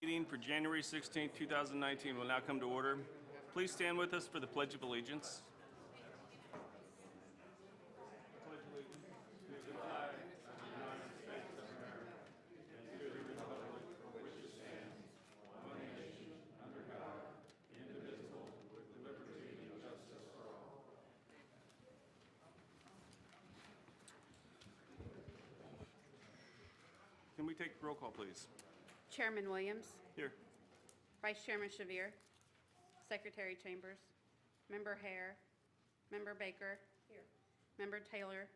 Meeting for January 16, 2019 will now come to order. Please stand with us for the Pledge of Allegiance. Can we take roll call, please? Chairman Williams, Here. Vice Chairman Shavir, Secretary Chambers, Member Hare, Member Baker. Here. Member Taylor,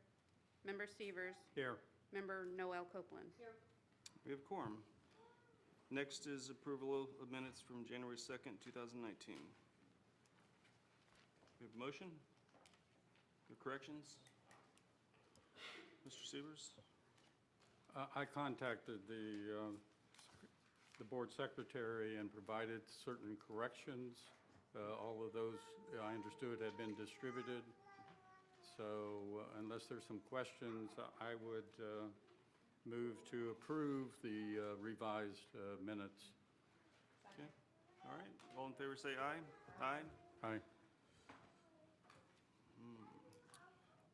Member Severs, Here. Member Noel Copeland. Here. We have quorum. Next is approval of minutes from January 2nd, 2019. We have a motion? No corrections? Mr. Severs? I contacted the board secretary and provided certain corrections. All of those, I understood, had been distributed. So unless there's some questions, I would move to approve the revised minutes. Okay. All right. All in favor say aye. Aye. Aye.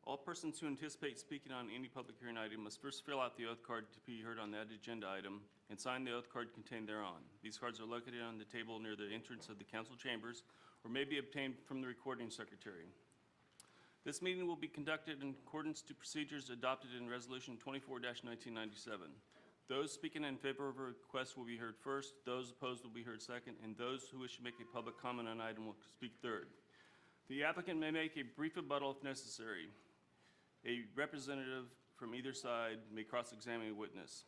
All persons who anticipate speaking on any public hearing item must first fill out the oath card to be heard on that agenda item and sign the oath card contained thereon. These cards are located on the table near the entrance of the council chambers or may be obtained from the recording secretary. This meeting will be conducted in accordance to procedures adopted in Resolution 24-1997. Those speaking in favor of a request will be heard first, those opposed will be heard second, and those who wish to make a public comment on an item will speak third. The applicant may make a brief rebuttal if necessary. A representative from either side may cross-examine a witness.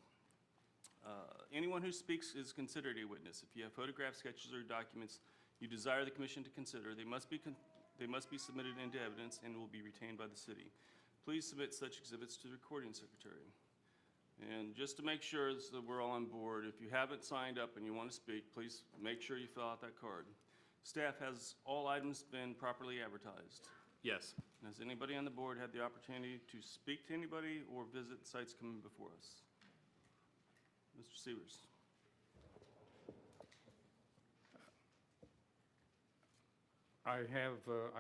Anyone who speaks is considered a witness. If you have photographs, sketches, or documents you desire the commission to consider, they must be submitted into evidence and will be retained by the city. Please submit such exhibits to the recording secretary. And just to make sure that we're all on board, if you haven't signed up and you want to speak, please make sure you fill out that card. Staff, has all items been properly advertised? Yes. Has anybody on the board had the opportunity to speak to anybody or visit sites coming before us? Mr. Severs. I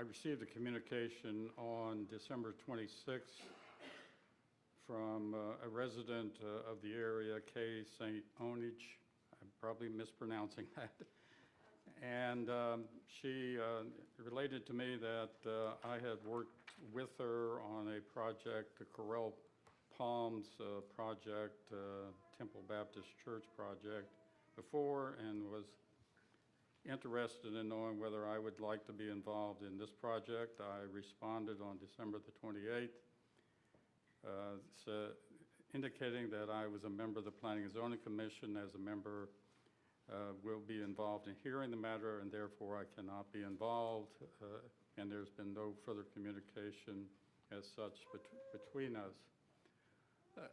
received a communication on December 26th from a resident of the area, K. St. Onage. I'm probably mispronouncing that. And she related to me that I had worked with her on a project, the Corral Palms project, Temple Baptist Church project before, and was interested in knowing whether I would like to be involved in this project. I responded on December the 28th, indicating that I was a member of the Planning and Zoning Commission. As a member, will be involved in hearing the matter, and therefore I cannot be involved, and there's been no further communication as such between us.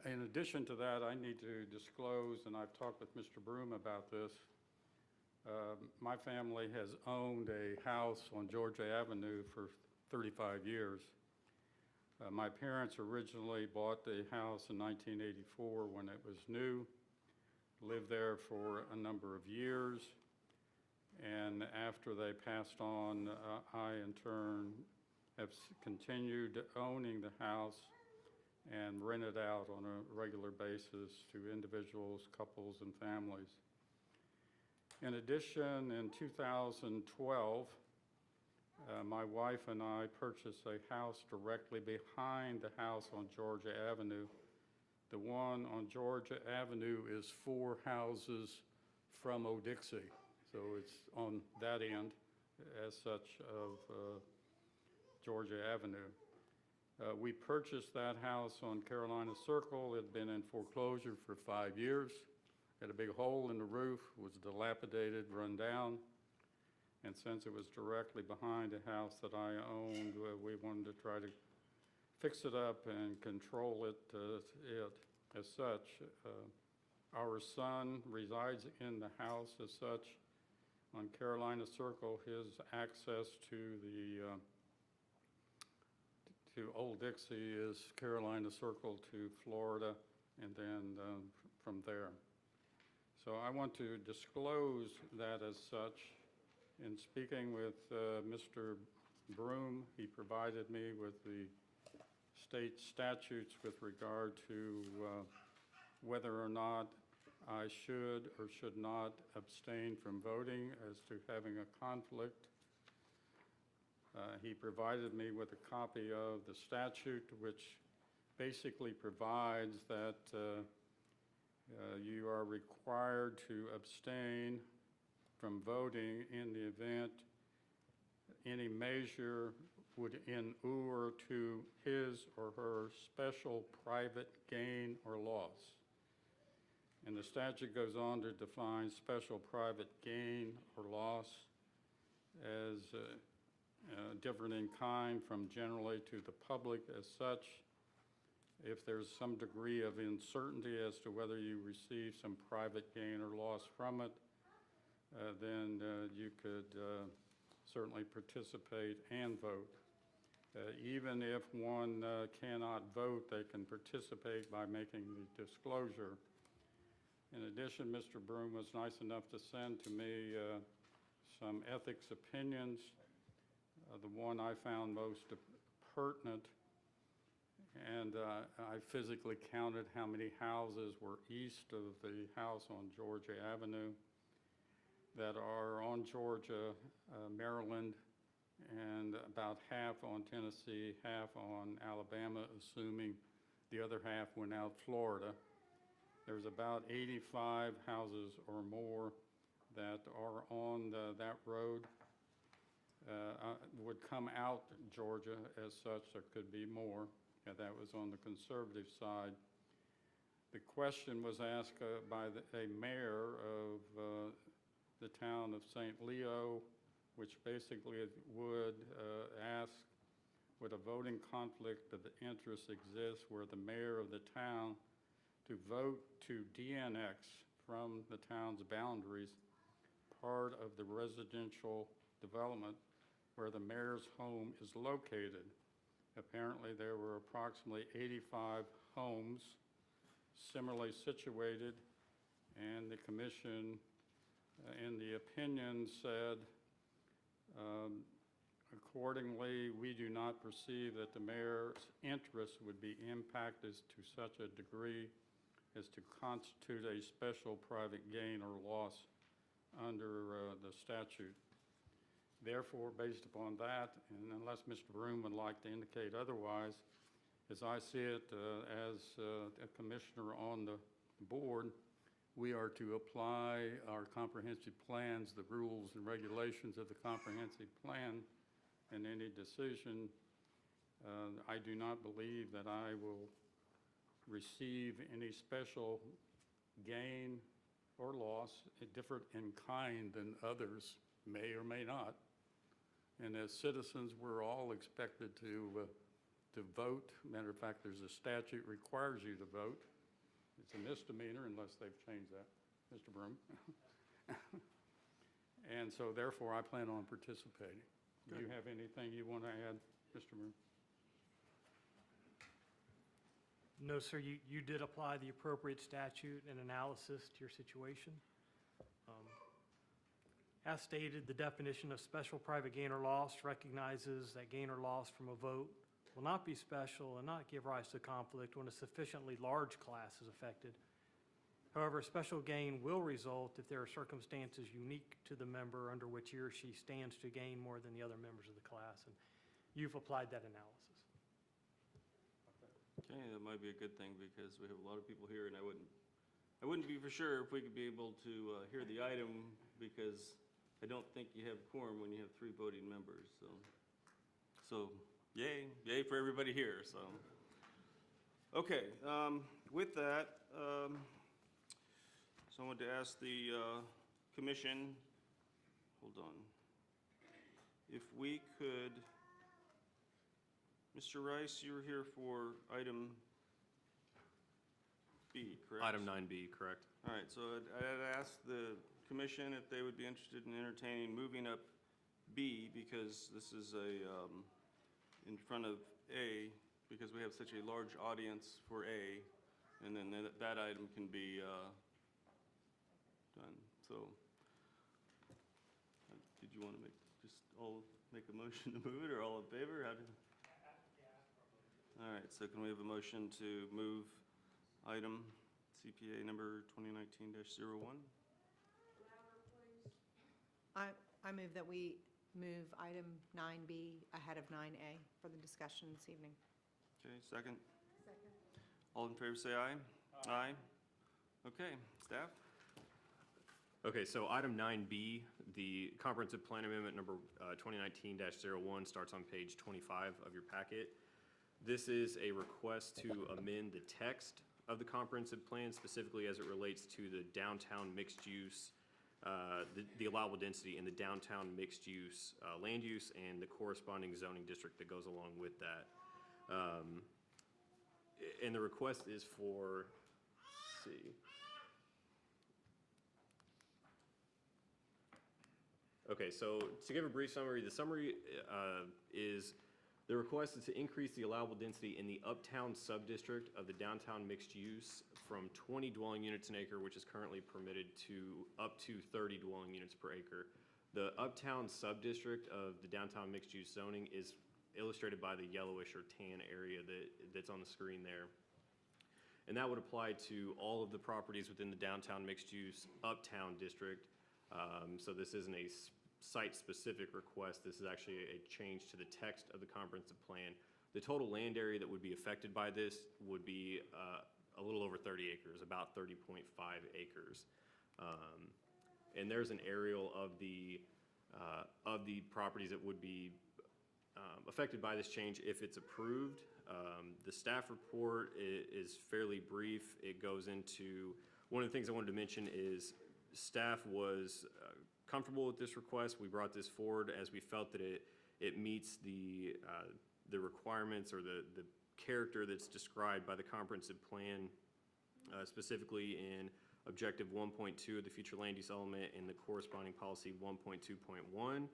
In addition to that, I need to disclose, and I've talked with Mr. Broom about this, my family has owned a house on Georgia Avenue for 35 years. My parents originally bought the house in 1984 when it was new, lived there for a number of years, and after they passed on, I in turn have continued owning the house and rent it out on a regular basis to individuals, couples, and families. In addition, in 2012, my wife and I purchased a house directly behind the house on Georgia Avenue. The one on Georgia Avenue is 4 houses from O'Dixie, so it's on that end as such of Georgia Avenue. We purchased that house on Carolina Circle. It had been in foreclosure for 5 years. Had a big hole in the roof, was dilapidated, run down. And since it was directly behind a house that I owned, we wanted to try to fix it up and control it as such. Our son resides in the house as such. On Carolina Circle, his access to Old Dixie is Carolina Circle to Florida, and then from there. So I want to disclose that as such. In speaking with Mr. Broom, he provided me with the state statutes with regard to whether or not I should or should not abstain from voting as to having a conflict. He provided me with a copy of the statute, which basically provides that you are required to abstain from voting in the event any measure would inure to his or her special private gain or loss. And the statute goes on to define special private gain or loss as different in kind from generally to the public as such. If there's some degree of uncertainty as to whether you receive some private gain or loss from it, then you could certainly participate and vote. Even if one cannot vote, they can participate by making the disclosure. In addition, Mr. Broom was nice enough to send to me some ethics opinions. The one I found most pertinent, and I physically counted how many houses were east of the house on Georgia Avenue that are on Georgia, Maryland, and about half on Tennessee, half on Alabama, assuming the other half went out Florida. There's about 85 houses or more that are on that road. Would come out Georgia as such. There could be more. That was on the conservative side. The question was asked by a mayor of the town of St. Leo, which basically would ask, would a voting conflict of interest exist where the mayor of the town to vote to de-annex from the town's boundaries part of the residential development where the mayor's home is located. Apparently there were approximately 85 homes similarly situated, and the commission in the opinion said, accordingly, we do not perceive that the mayor's interest would be impacted to such a degree as to constitute a special private gain or loss under the statute. Therefore, based upon that, and unless Mr. Broom would like to indicate otherwise, as I see it as a commissioner on the board, we are to apply our comprehensive plans, the rules and regulations of the comprehensive plan, and any decision. I do not believe that I will receive any special gain or loss, different in kind than others may or may not. And as citizens, we're all expected to vote. Matter of fact, there's a statute requires you to vote. It's a misdemeanor unless they've changed that, Mr. Broom. And so therefore, I plan on participating. Do you have anything you want to add, Mr. Broom? No, sir, you did apply the appropriate statute and analysis to your situation. As stated, the definition of special private gain or loss recognizes that gain or loss from a vote will not be special and not give rise to conflict when a sufficiently large class is affected. However, special gain will result if there are circumstances unique to the member under which he or she stands to gain more than the other members of the class, and you've applied that analysis. Okay, that might be a good thing because we have a lot of people here, and I wouldn't be for sure if we could be able to hear the item because I don't think you have quorum when you have 3 voting members. So yay for everybody here. So okay, with that, so I want to ask the commission. Hold on. If we could. Mr. Rice, you were here for item B, correct? Item 9B, correct. All right, so I'd ask the commission if they would be interested in entertaining moving up B because this is in front of A because we have such a large audience for A, and then that item can be fun. So, did you want to just all make a motion to move it, or all in favor? All right, so can we have a motion to move item CPA number 2019-01? I move that we move item 9B ahead of 9A for the discussion this evening. Okay, second? Second. All in favor, say aye. Aye. Okay, staff? Okay, so item 9B, the comprehensive plan amendment number 2019-01 starts on page 25 of your packet. This is a request to amend the text of the comprehensive plan, specifically as it relates to the downtown mixed use, the allowable density in the downtown mixed use land use and the corresponding zoning district that goes along with that. And the request is for, let's see. Okay, so to give a brief summary, the summary is the request is to increase the allowable density in the uptown subdistrict of the downtown mixed use from 20 dwelling units an acre, which is currently permitted, to up to 30 dwelling units per acre. The uptown subdistrict of the downtown mixed use zoning is illustrated by the yellowish or tan area that's on the screen there. And that would apply to all of the properties within the downtown mixed use uptown district. So this isn't a site-specific request. This is actually a change to the text of the comprehensive plan. The total land area that would be affected by this would be a little over 30 acres, about 30.5 acres. And there's an aerial of the properties that would be affected by this change if it's approved. The staff report is fairly brief. It goes into, one of the things I wanted to mention is staff was comfortable with this request. We brought this forward as we felt that it meets the requirements or the character that's described by the comprehensive plan, specifically in objective 1.2 of the future land use element and the corresponding policy 1.2.1,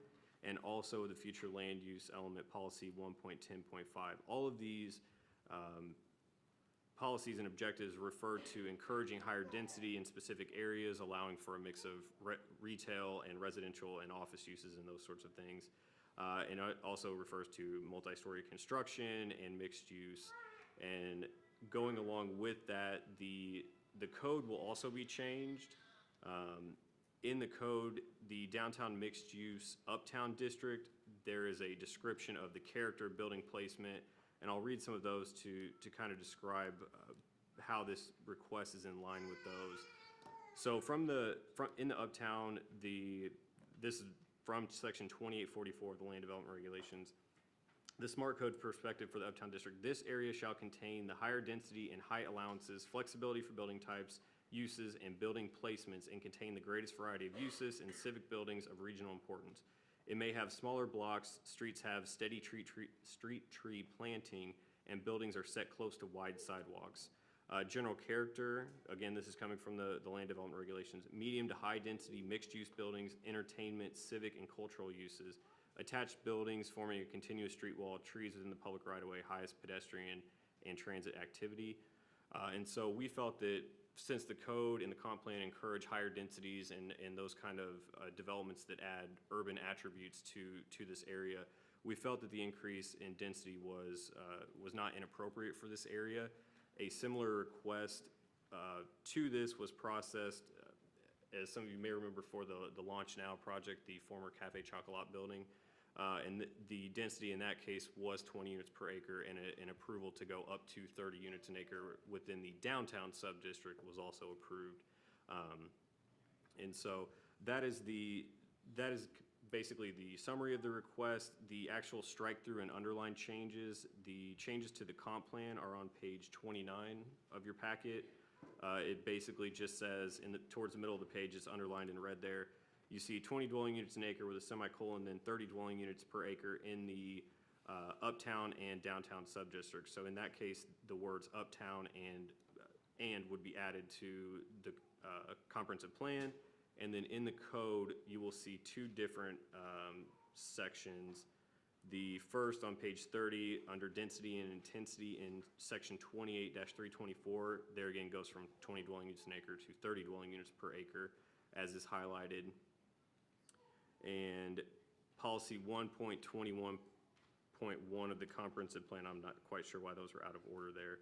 and also the future land use element policy 1.10.5. All of these policies and objectives refer to encouraging higher density in specific areas, allowing for a mix of retail and residential and office uses and those sorts of things. And it also refers to multi-story construction and mixed use. And going along with that, the code will also be changed. In the code, the downtown mixed use uptown district, there is a description of the character, building placement, and I'll read some of those to kind of describe how this request is in line with those. So in the uptown, this is from section 2844 of the Land Development Regulations. The smart code perspective for the uptown district: this area shall contain the higher density and height allowances, flexibility for building types, uses, and building placements, and contain the greatest variety of uses and civic buildings of regional importance. It may have smaller blocks, streets have steady street tree planting, and buildings are set close to wide sidewalks. General character, again, this is coming from the Land Development Regulations: medium to high density mixed use buildings, entertainment, civic, and cultural uses. Attached buildings forming a continuous street wall, trees within the public right of way, highest pedestrian and transit activity. And so we felt that since the code and the comp plan encourage higher densities and those kind of developments that add urban attributes to this area, we felt that the increase in density was not inappropriate for this area. A similar request to this was processed, as some of you may remember, for the Launch Now project, the former Cafe Chocolat building. And the density in that case was 20 units per acre, and an approval to go up to 30 units an acre within the downtown sub-district was also approved. And so that is basically the summary of the request. The actual strike-through and underline changes, the changes to the comp plan are on page 29 of your packet. It basically just says, towards the middle of the page, it's underlined in red there. You see 20 dwelling units an acre with a semicolon, then 30 dwelling units per acre in the uptown and downtown subdistricts. So in that case, the words uptown and would be added to the comprehensive plan. And then in the code, you will see two different sections. The first on page 30 under density and intensity in section 28-324, there again goes from 20 dwelling units an acre to 30 dwelling units per acre. as is highlighted. And policy 1.21.1 of the comprehensive plan, I'm not quite sure why those are out of order there.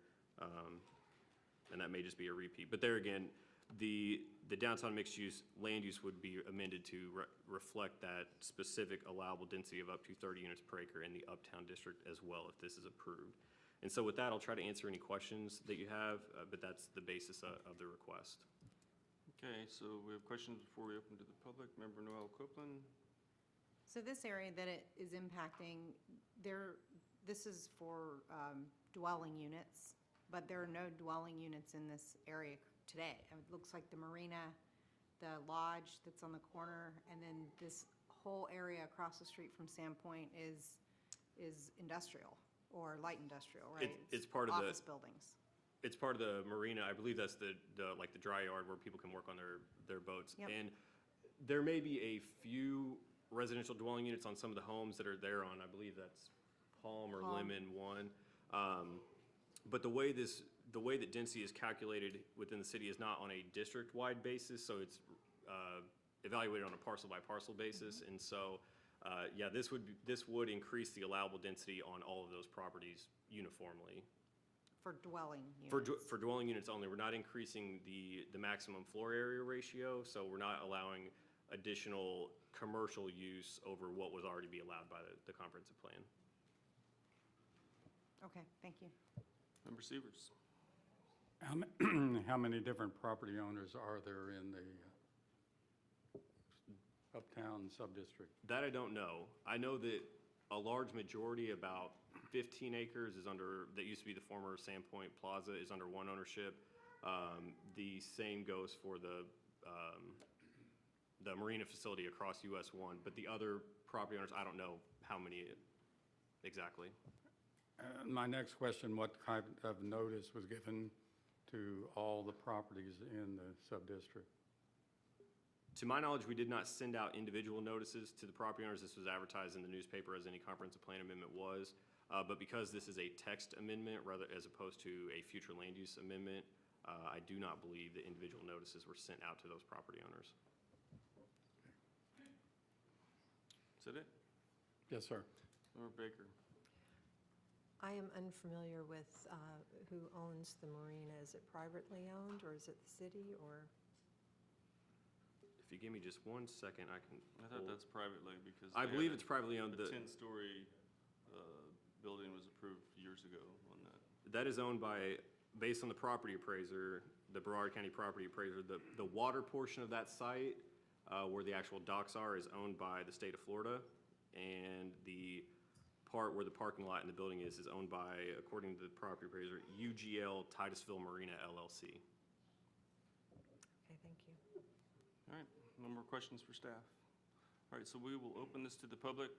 And that may just be a repeat. But there again, the downtown mixed use land use would be amended to reflect that specific allowable density of up to 30 units per acre in the uptown district as well, if this is approved. And so with that, I'll try to answer any questions that you have, but that's the basis of the request. Okay, so we have questions before we open to the public. Member Noel Copeland? So this area that it is impacting, this is for dwelling units, but there are no dwelling units in this area today. It looks like the marina, the lodge that's on the corner, and then this whole area across the street from Sandpoint is industrial or light industrial, right? It's part of the office buildings. It's part of the marina. I believe that's the like the dry yard where people can work on their boats. Yep. And there may be a few residential dwelling units on some of the homes that are there on, I believe that's Palm or Lemon one. But the way that density is calculated within the city is not on a district-wide basis, so it's evaluated on a parcel-by-parcel basis. And so, yeah, this would increase the allowable density on all of those properties uniformly. For dwelling units. For dwelling units only, we're not increasing the maximum floor area ratio, so we're not allowing additional commercial use over what was already be allowed by the comprehensive plan. Okay, thank you. Member Severs? How many different property owners are there in the uptown sub-district? That I don't know. I know that a large majority, about 15 acres, is under, that used to be the former Sandpoint Plaza, is under one ownership. The same goes for the marina facility across US 1, but the other property owners, I don't know how many exactly. My next question, what kind of notice was given to all the properties in the sub-district? To my knowledge, we did not send out individual notices to the property owners. This was advertised in the newspaper as any comprehensive plan amendment was. But because this is a text amendment rather as opposed to a future land use amendment, I do not believe that individual notices were sent out to those property owners. Is that it? Yes, sir. Member Baker? I am unfamiliar with who owns the marina. Is it privately owned, or is it the city, or? If you give me just 1 second, I can. I thought that's privately because. I believe it's privately owned. The 10-story building was approved years ago on that. That is owned by, based on the property appraiser, the Broward County property appraiser, the water portion of that site where the actual docks are is owned by the state of Florida, and the part where the parking lot and the building is owned by, according to the property appraiser, UGL Titusville Marina LLC. Okay, thank you. All right, no more questions for staff. All right, so we will open this to the public.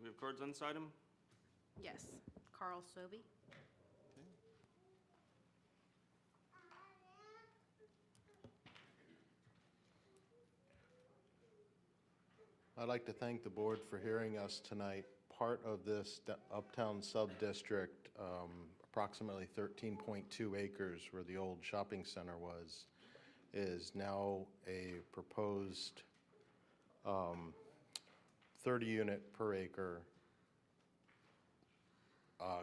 We have cards on this item? Yes. Carl Sobey. I'd like to thank the board for hearing us tonight. Part of this uptown sub-district, approximately 13.2 acres where the old shopping center was, is now a proposed 30 unit per acre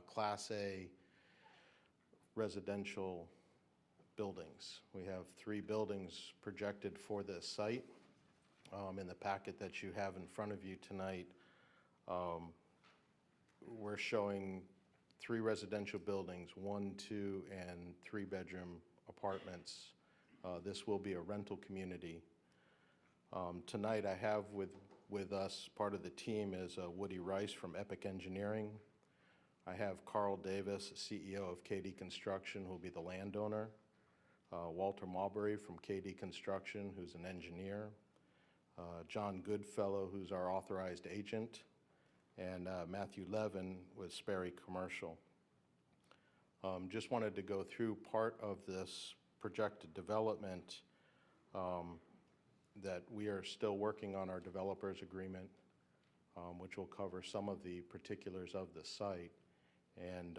Class A residential buildings. We have 3 buildings projected for this site. In the packet that you have in front of you tonight, we're showing 3 residential buildings, 1, 2, and 3-bedroom apartments. This will be a rental community. Tonight I have with us, part of the team is Woody Rice from Epic Engineering. I have Carl Davis, CEO of KD Construction, who will be the landowner. Walter Marbury from KD Construction, who's an engineer. John Goodfellow, who's our authorized agent, and Matthew Levin with Sperry Commercial. Just wanted to go through part of this projected development that we are still working on our developer's agreement, which will cover some of the particulars of the site. And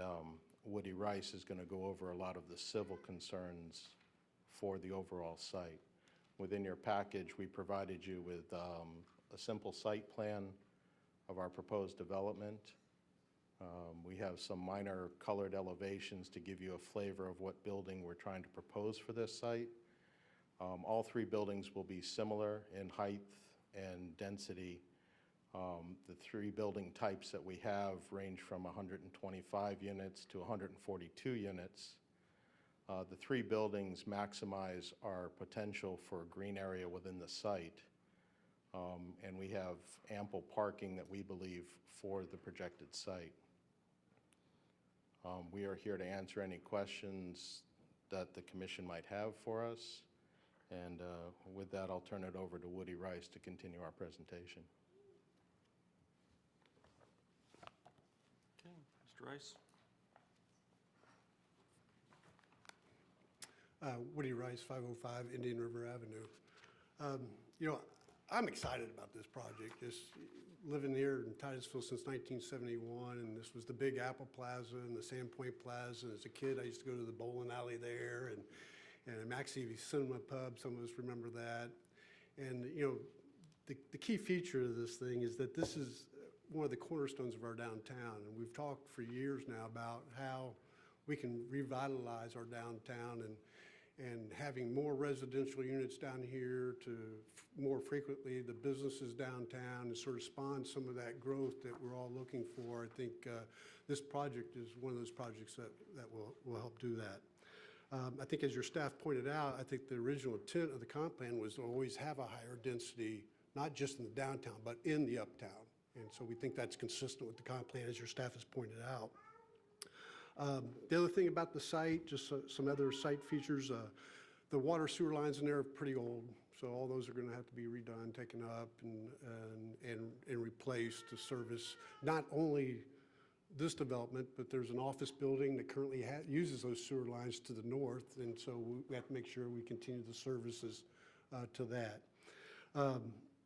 Woody Rice is going to go over a lot of the civil concerns for the overall site. Within your package, we provided you with a simple site plan of our proposed development. We have some minor colored elevations to give you a flavor of what building we're trying to propose for this site. All three buildings will be similar in height and density. The three building types that we have range from 125 units to 142 units. The three buildings maximize our potential for green area within the site. And we have ample parking that we believe for the projected site. We are here to answer any questions that the commission might have for us. And with that, I'll turn it over to Woody Rice to continue our presentation. Okay, Mr. Rice? Woody Rice, 505 Indian River Avenue. I'm excited about this project. Just living here in Titusville since 1971, and this was the Big Apple Plaza and the Sandpoint Plaza. And as a kid, I used to go to the bowling alley there and Maxie Cinema Pub. Some of us remember that. And the key feature of this thing is that this is one of the cornerstones of our downtown. And we've talked for years now about how we can revitalize our downtown and having more residential units down here to more frequently the businesses downtown and sort of spawn some of that growth that we're all looking for. I think this project is one of those projects that will help do that. I think as your staff pointed out, I think the original intent of the comp plan was to always have a higher density, not just in the downtown, but in the uptown. And so we think that's consistent with the comp plan as your staff has pointed out. The other thing about the site, just some other site features, the water sewer lines in there are pretty old, so all those are going to have to be redone, taken up, and replaced to service not only this development, but there's an office building that currently uses those sewer lines to the north, and so we have to make sure we continue the services to that.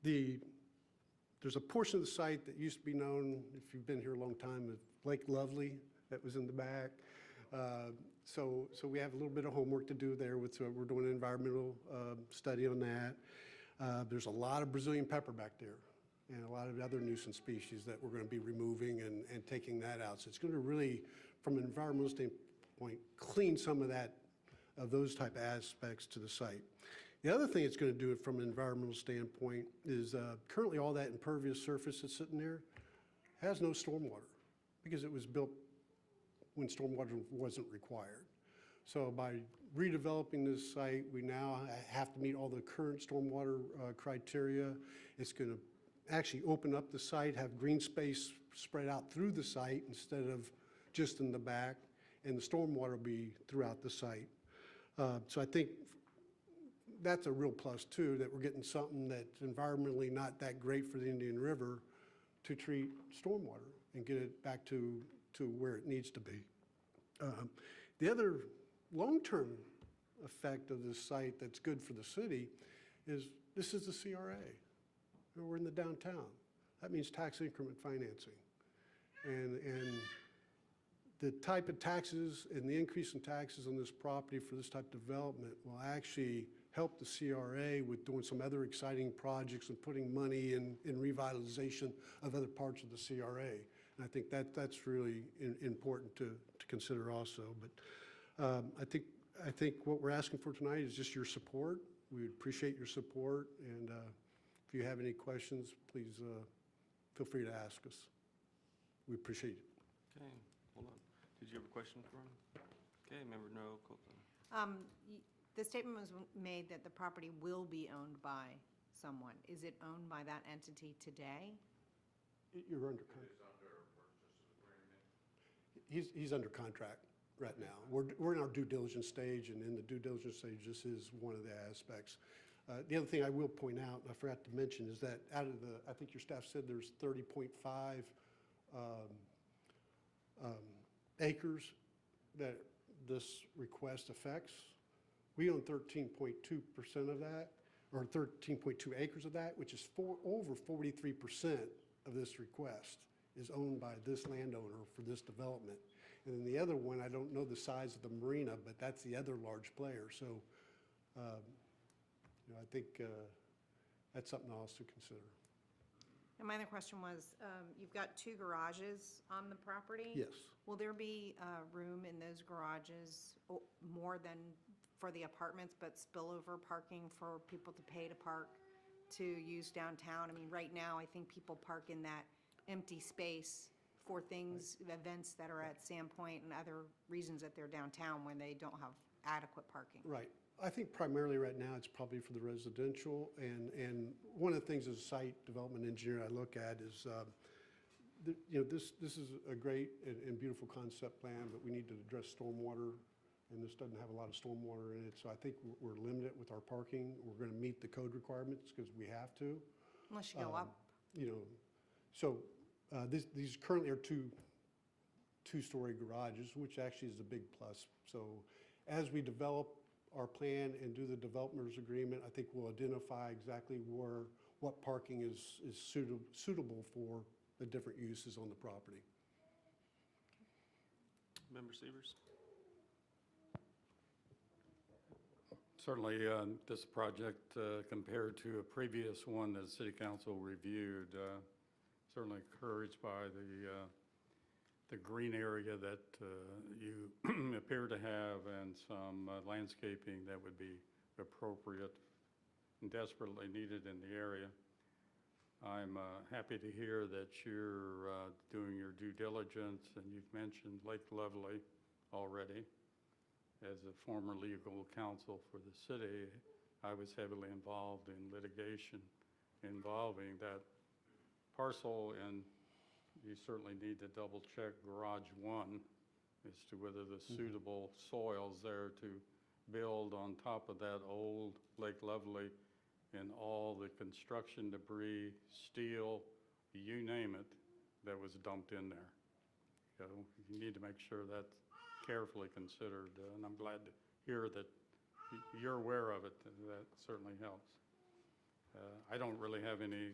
There's a portion of the site that used to be known, if you've been here a long time, as Lake Lovely. That was in the back. So we have a little bit of homework to do there. We're doing an environmental study on that. There's a lot of Brazilian pepper back there and a lot of other nuisance species that we're going to be removing and taking that out. So it's going to really, from an environmental standpoint, clean some of those type of aspects to the site. The other thing it's going to do from an environmental standpoint is currently all that impervious surface that's sitting there has no stormwater because it was built when stormwater wasn't required. So by redeveloping this site, we now have to meet all the current stormwater criteria. It's going to actually open up the site, have green space spread out through the site instead of just in the back, and the stormwater will be throughout the site. So I think that's a real plus too, that we're getting something that's environmentally not that great for the Indian River to treat stormwater and get it back to where it needs to be. The other long-term effect of this site that's good for the city is this is the CRA. We're in the downtown. That means tax increment financing. And the type of taxes and the increase in taxes on this property for this type of development will actually help the CRA with doing some other exciting projects and putting money in revitalization of other parts of the CRA. And I think that's really important to consider also. But I think what we're asking for tonight is just your support. We appreciate your support, and if you have any questions, please feel free to ask us. We appreciate it. Okay, hold on. Did you have a question for him? Okay, Member No Copeland. The statement was made that the property will be owned by someone. Is it owned by that entity today? You're under contract. He's under contract right now. We're in our due diligence stage, and in the due diligence stage, this is one of the aspects. The other thing I will point out, I forgot to mention, is that out of the, I think your staff said there's 30.5 acres that this request affects. We own 13.2% of that, or 13.2 acres of that, which is over 43% of this request is owned by this landowner for this development. And then the other one, I don't know the size of the marina, but that's the other large player. So I think that's something else to consider. And my other question was, you've got 2 garages on the property? Yes. Will there be room in those garages, more than for the apartments, but spillover parking for people to pay to park to use downtown? I mean, right now, I think people park in that empty space for things, events that are at Sandpoint and other reasons that they're downtown when they don't have adequate parking. Right. I think primarily right now, it's probably for the residential, and one of the things as a site development engineer I look at is, this is a great and beautiful concept plan, but we need to address stormwater, and this doesn't have a lot of stormwater in it, so I think we're limited with our parking. We're going to meet the code requirements because we have to. Unless you go up. So these currently are two-story garages, which actually is a big plus. So as we develop our plan and do the developers agreement, I think we'll identify exactly what parking is suitable for the different uses on the property. Member Severs? Certainly, this project, compared to a previous one that City Council reviewed, certainly encouraged by the green area that you appear to have and some landscaping that would be appropriate and desperately needed in the area. I'm happy to hear that you're doing your due diligence, and you've mentioned Lake Lovely already. As a former legal counsel for the city, I was heavily involved in litigation involving that parcel, and you certainly need to double check Garage 1 as to whether the suitable soils there to build on top of that old Lake Lovely and all the construction debris, steel, you name it, that was dumped in there. So you need to make sure that's carefully considered, and I'm glad to hear that you're aware of it. That certainly helps. I don't really have any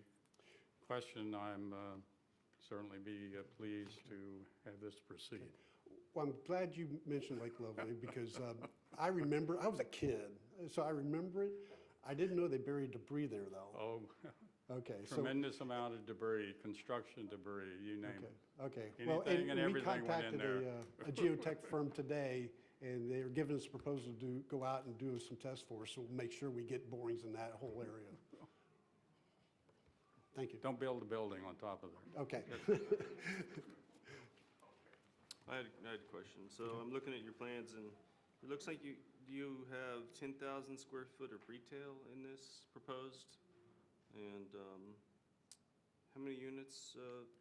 question. I'm certainly be pleased to have this proceed. Well, I'm glad you mentioned Lake Lovely because I remember, I was a kid, so I remember it. I didn't know they buried debris there, though. Oh, Okay. So tremendous amount of debris, construction debris, you name it. Okay. Well, Anything and we everything went in contacted there. a geotech firm today, and they're giving us a proposal to go out and do some tests for us, so we'll make sure we get borings in that whole area. Thank you. Don't build a building on top of it. Okay. I had a question. So I'm looking at your plans, and it looks like you have 10,000 square foot of retail in this proposed? And how many units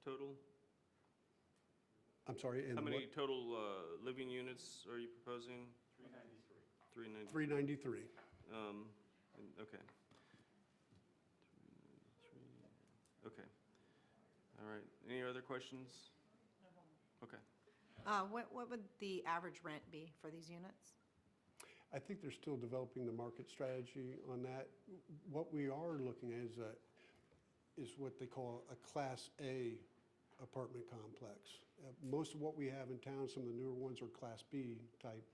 total? I'm sorry, and How many what? total living units are you proposing? 393. 393. Okay. Okay. All right. Any other questions? Okay. What would the average rent be for these units? I think they're still developing the market strategy on that. What we are looking at is what they call a Class A apartment complex. Most of what we have in town, some of the newer ones are Class B type,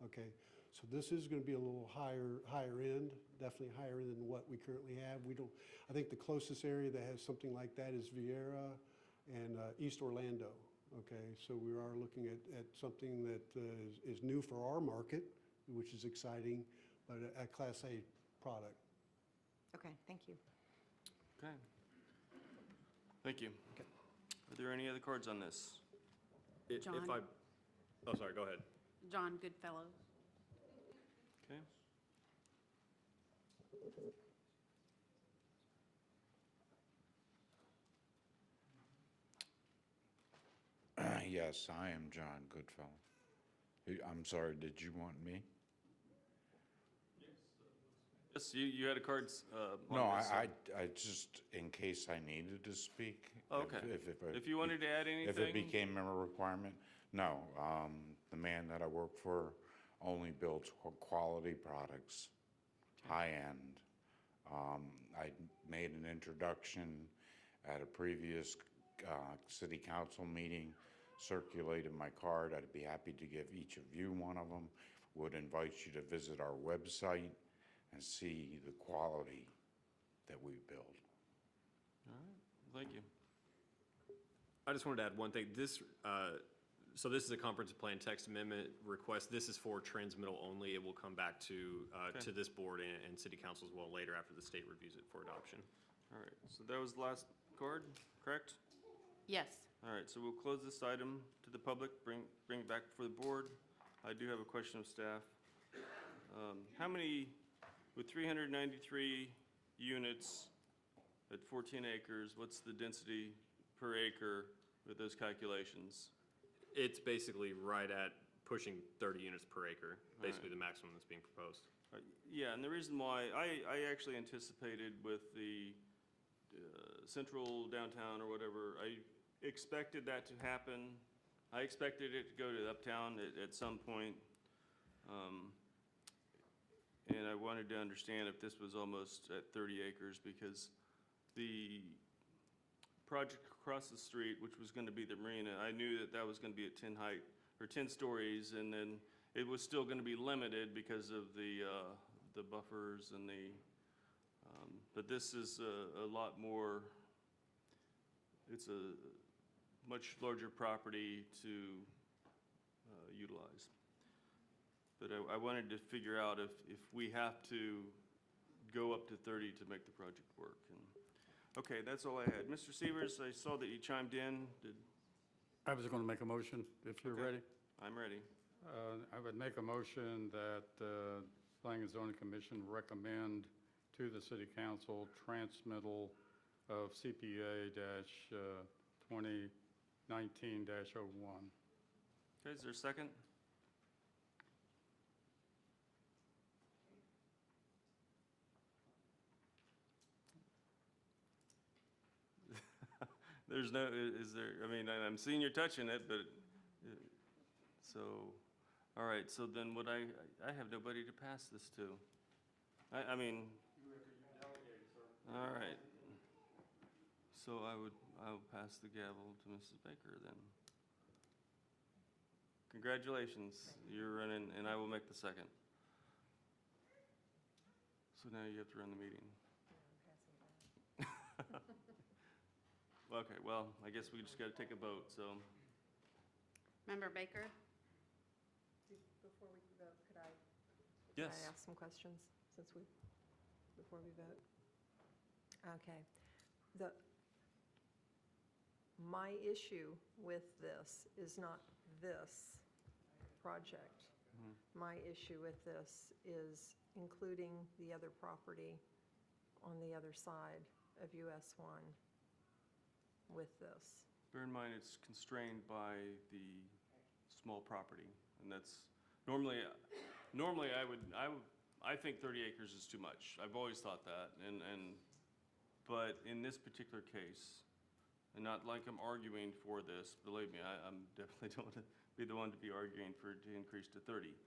okay? So this is going to be a little higher end, definitely higher end than what we currently have. I think the closest area that has something like that is Vieira and East Orlando, okay? So we are looking at something that is new for our market, which is exciting, but a Class A product. Okay, thank you. Okay. Thank you. Are there any other cards on this? John? Oh, sorry, go ahead. John Goodfellow. Okay. Yes, I am John Goodfellow. I'm sorry, did you want me? Yes, you had a card on No, this. I just, in case I needed to speak. Okay. If If you wanted to add anything? If it became a requirement, no. The man that I work for only builds quality products, high-end. I made an introduction at a previous city council meeting, circulated my card. I'd be happy to give each of you one of them. Would invite you to visit our website and see the quality that we build. All right, thank you. I just wanted to add one thing. So this is a comprehensive plan text amendment request. This is for transmittal only. It will come back to this board and city council as well later after the state reviews it for adoption. All right, so that was the last card, correct? Yes. All right, so we'll close this item to the public, bring it back before the board. I do have a question of staff. How many, with 393 units at 14 acres, what's the density per acre with those calculations? It's basically right at pushing 30 units per acre, basically the maximum that's being proposed. Yeah, and the reason why, I actually anticipated with the central downtown or whatever, I expected that to happen. I expected it to go to uptown at some point. And I wanted to understand if this was almost at 30 acres because the project across the street, which was going to be the marina, I knew that that was going to be at 10 height or 10 stories, and then it was still going to be limited because of the buffers and the. But this is a lot more. It's a much larger property to utilize. But I wanted to figure out if we have to go up to 30 to make the project work. And, okay, that's all I had. Mr. Severs, I saw that you chimed in. I was going to make a motion, if you're Okay. ready. I'm ready. I would make a motion that Planning and Zoning Commission recommend to the City Council transmittal of CPA-2019-01. Okay, is there a second? There's no, is there, I mean, I'm seeing you're touching it, but, so, all right, so then what I have nobody to pass this to. I mean. All right. So I'll pass the gavel to Mrs. Baker then. Congratulations, you're running, and I will make the second. So now you have to run the meeting. Okay, well, I guess we just got to take a vote, so. Member Baker? Before we vote, could I Yes. ask some questions before we vote? Okay. My issue with this is not this project. My issue with this is including the other property on the other side of US 1 with this. Bear in mind, it's constrained by the small property, and that's, normally I think 30 acres is too much. I've always thought that, but in this particular case, and not like I'm arguing for this, believe me, I'm definitely don't want to be the one to be arguing for it to increase to 30.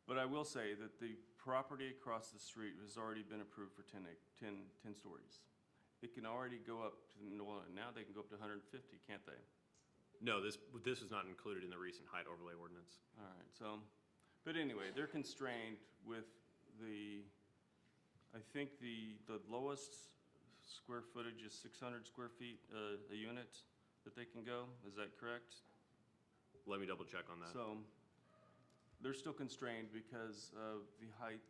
But I will say that the property across the street has already been approved for 10 stories. It can already go up to, now they can go up to 150, can't they? No, this was not included in the recent height overlay ordinance. All right, so, but anyway, they're constrained with I think the lowest square footage is 600 square feet a unit that they can go, is that correct? Let me double check on that. So, they're still constrained because of the height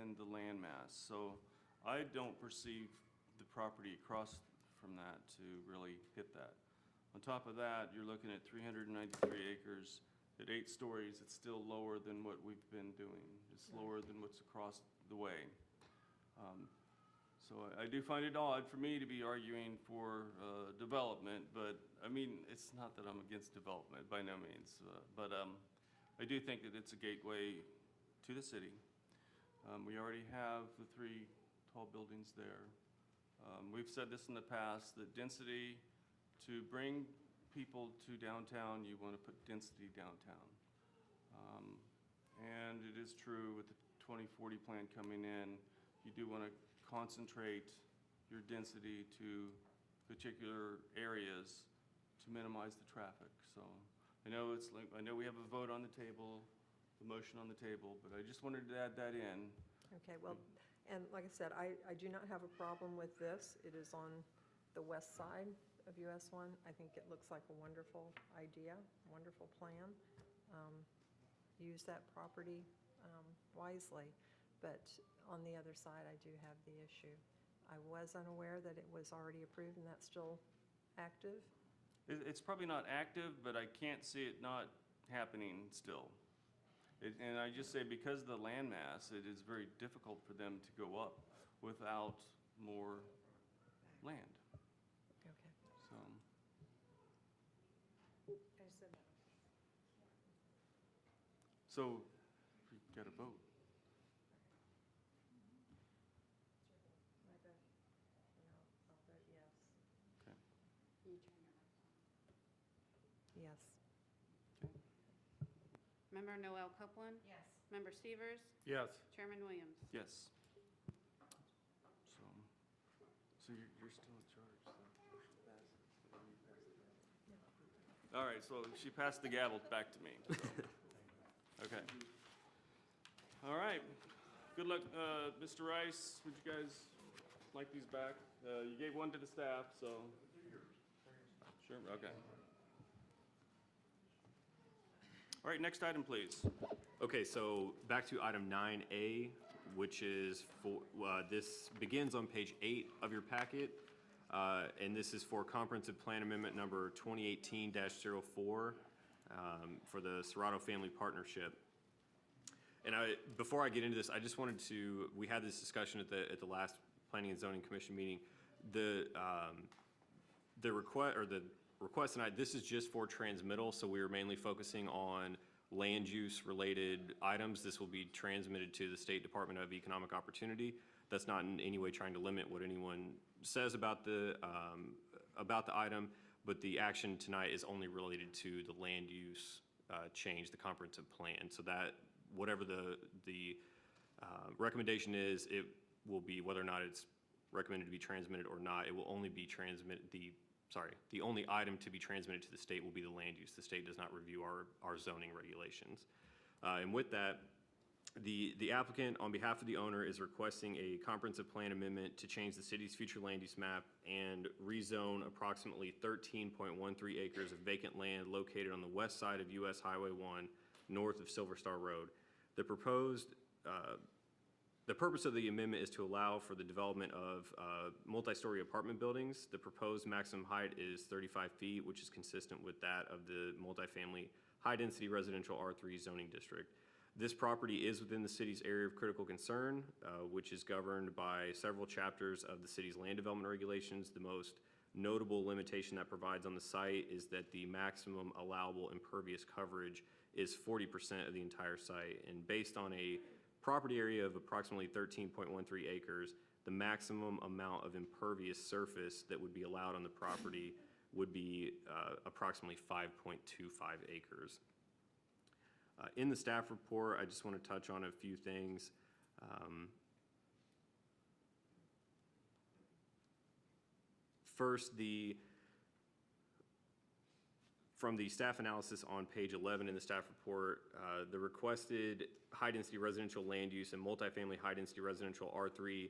and the land mass. So, I don't perceive the property across from that to really hit that. On top of that, you're looking at 393 acres at 8 stories. It's still lower than what we've been doing. It's lower than what's across the way. So I do find it odd for me to be arguing for development, but I mean, it's not that I'm against development by no means, but I do think that it's a gateway to the city. We already have the 3 tall buildings there. We've said this in the past, that density, to bring people to downtown, you want to put density downtown. And it is true with the 2040 plan coming in, you do want to concentrate your density to particular areas to minimize the traffic. So I know we have a vote on the table, the motion on the table, but I just wanted to add that in. Okay, well, and like I said, I do not have a problem with this. It is on the west side of US 1. I think it looks like a wonderful idea, wonderful plan. Use that property wisely, but on the other side, I do have the issue. I was unaware that it was already approved and that's still active. It's probably not active, but I can't see it not happening still. And I just say because of the landmass, it is very difficult for them to go up without more land, Okay. so. So, we got a vote. Yes. Member Noel Copeland? Yes. Member Severs? Yes. Chairman Williams? Yes. So you're still in charge, so. All right, so she passed the gavel back to me. So. Okay. All right. Good luck, Mr. Rice. Would you guys like these back? You gave one to the staff, so. Sure, okay. All right, next item, please. Okay, so back to item 9A, which is for, this begins on page 8 of your packet, and this is for comprehensive plan amendment number 2018-04 for the Serato Family Partnership. And before I get into this, I just wanted to, we had this discussion at the last Planning and Zoning Commission meeting. The request tonight, this is just for transmittal, so we are mainly focusing on land use related items. This will be transmitted to the State Department of Economic Opportunity. That's not in any way trying to limit what anyone says about the item, but the action tonight is only related to the land use change, the comprehensive plan. So that whatever the recommendation is, it will be whether or not it's recommended to be transmitted or not. It will only be transmitted, the only item to be transmitted to the state will be the land use. The state does not review our zoning regulations. And with that, the applicant, on behalf of the owner, is requesting a comprehensive plan amendment to change the city's future land use map and rezone approximately 13.13 acres of vacant land located on the west side of US Highway 1, north of Silver Star Road. The purpose of the amendment is to allow for the development of multi-story apartment buildings. The proposed maximum height is 35 feet, which is consistent with that of the multifamily high-density residential R3 zoning district. This property is within the city's area of critical concern, which is governed by several chapters of the city's land development regulations. The most notable limitation that provides on the site is that the maximum allowable impervious coverage is 40% of the entire site. And based on a property area of approximately 13.13 acres, the maximum amount of impervious surface that would be allowed on the property would be approximately 5.25 acres. In the staff report, I just want to touch on a few things. First, from the staff analysis on page 11 in the staff report, the requested high-density residential land use and multifamily high-density residential R3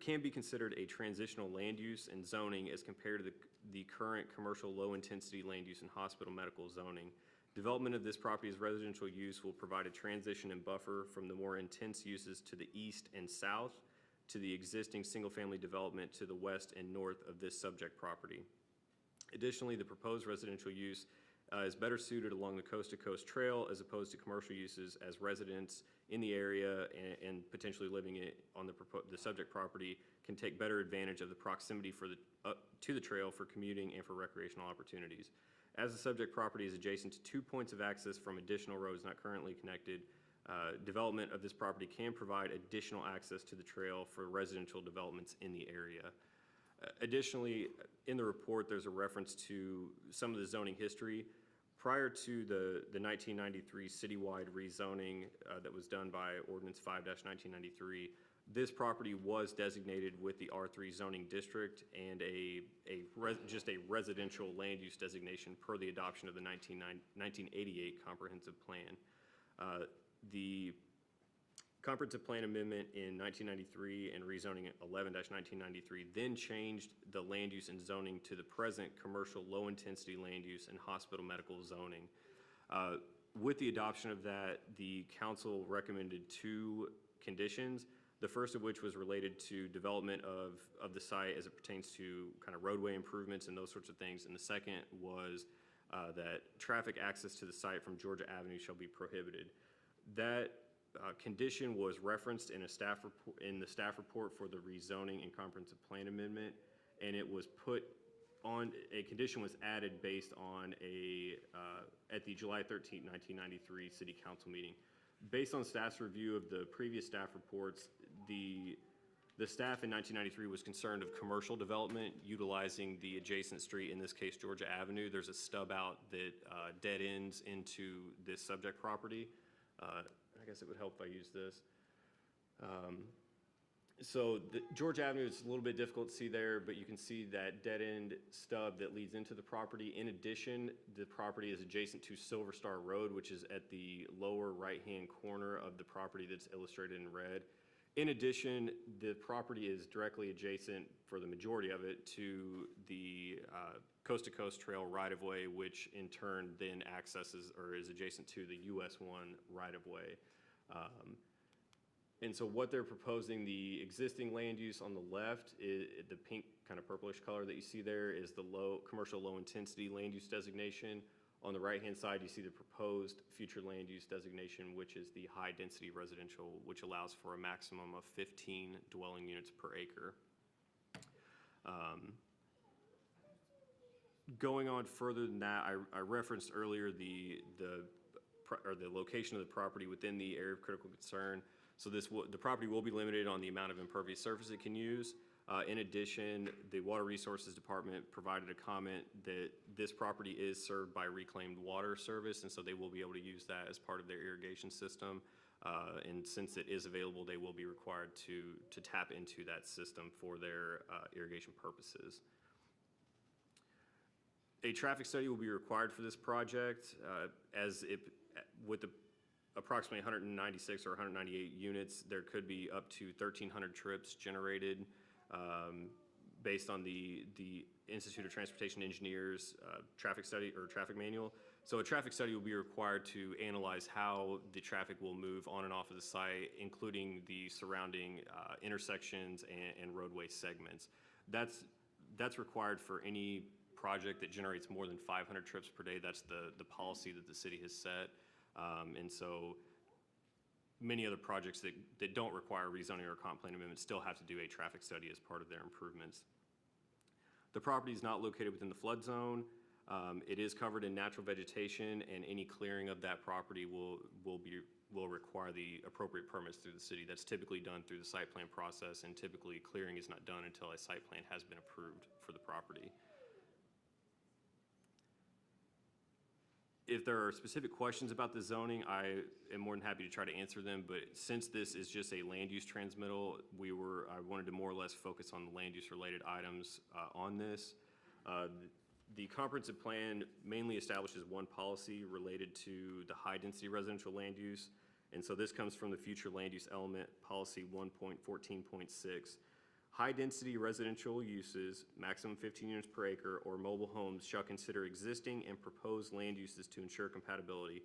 can be considered a transitional land use and zoning as compared to the current commercial low-intensity land use and hospital medical zoning. Development of this property as residential use will provide a transition and buffer from the more intense uses to the east and south to the existing single-family development to the west and north of this subject property. Additionally, the proposed residential use is better suited along the coast-to-coast trail as opposed to commercial uses, as residents in the area and potentially living on the subject property can take better advantage of the proximity to the trail for commuting and for recreational opportunities. As the subject property is adjacent to 2 points of access from additional roads not currently connected, development of this property can provide additional access to the trail for residential developments in the area. Additionally, in the report, there's a reference to some of the zoning history. Prior to the 1993 citywide rezoning that was done by Ordinance 5-1993, this property was designated with the R3 zoning district and just a residential land use designation per the adoption of the 1988 comprehensive plan. comprehensive plan amendment in 1993 and rezoning 11-1993 then changed the land use and zoning to the present commercial low-intensity land use and hospital medical zoning. With the adoption of that, the council recommended 2 conditions, the first of which was related to development of the site as it pertains to kind of roadway improvements and those sorts of things, and the second was that traffic access to the site from Georgia Avenue shall be prohibited. That condition was referenced in the staff report for the rezoning and comprehensive plan amendment, and it was put on, a condition was added based on at the July 13, 1993 City Council meeting. Based on staff's review of the previous staff reports, the staff in 1993 was concerned of commercial development utilizing the adjacent street, in this case Georgia Avenue. There's a stub out that dead ends into this subject property. I guess it would help if I use this. So the Georgia Avenue is a little bit difficult to see there, but you can see that dead end stub that leads into the property. In addition, the property is adjacent to Silver Star Road, which is at the lower right-hand corner of the property that's illustrated in red. In addition, the property is directly adjacent, for the majority of it, to the coast-to-coast trail right-of-way, which in turn then accesses or is adjacent to the US 1 right-of-way. And so what they're proposing, the existing land use on the left, is the pink kind of purplish color that you see there, is the commercial low-intensity land use designation. On the right-hand side, you see the proposed future land use designation, which is the high-density residential, which allows for a maximum of 15 dwelling units per acre. Going on further than that, I referenced earlier the location of the property within the area of critical concern. So the property will be limited on the amount of impervious surface it can use. In addition, the Water Resources Department provided a comment that this property is served by reclaimed water service, and so they will be able to use that as part of their irrigation system. And since it is available, they will be required to tap into that system for their irrigation purposes. A traffic study will be required for this project, with the approximately 196 or 198 units, there could be up to 1,300 trips generated based on the Institute of Transportation Engineers traffic study or traffic manual. So a traffic study will be required to analyze how the traffic will move on and off of the site, including the surrounding intersections and roadway segments. That's required for any project that generates more than 500 trips per day. That's the policy that the city has set. And so many other projects that don't require rezoning or comp plan amendment still have to do a traffic study as part of their improvements. The property is not located within the flood zone. It is covered in natural vegetation, and any clearing of that property will require the appropriate permits through the city. That's typically done through the site plan process, and typically clearing is not done until a site plan has been approved for the property. If there are specific questions about the zoning, I am more than happy to try to answer them, but since this is just a land use transmittal, I wanted to more or less focus on the land use related items on this. The comprehensive plan mainly establishes one policy related to the high density residential land use, and so this comes from the future land use element policy 1.14.6. High-density residential uses, maximum 15 units per acre, or mobile homes shall consider existing and proposed land uses to ensure compatibility.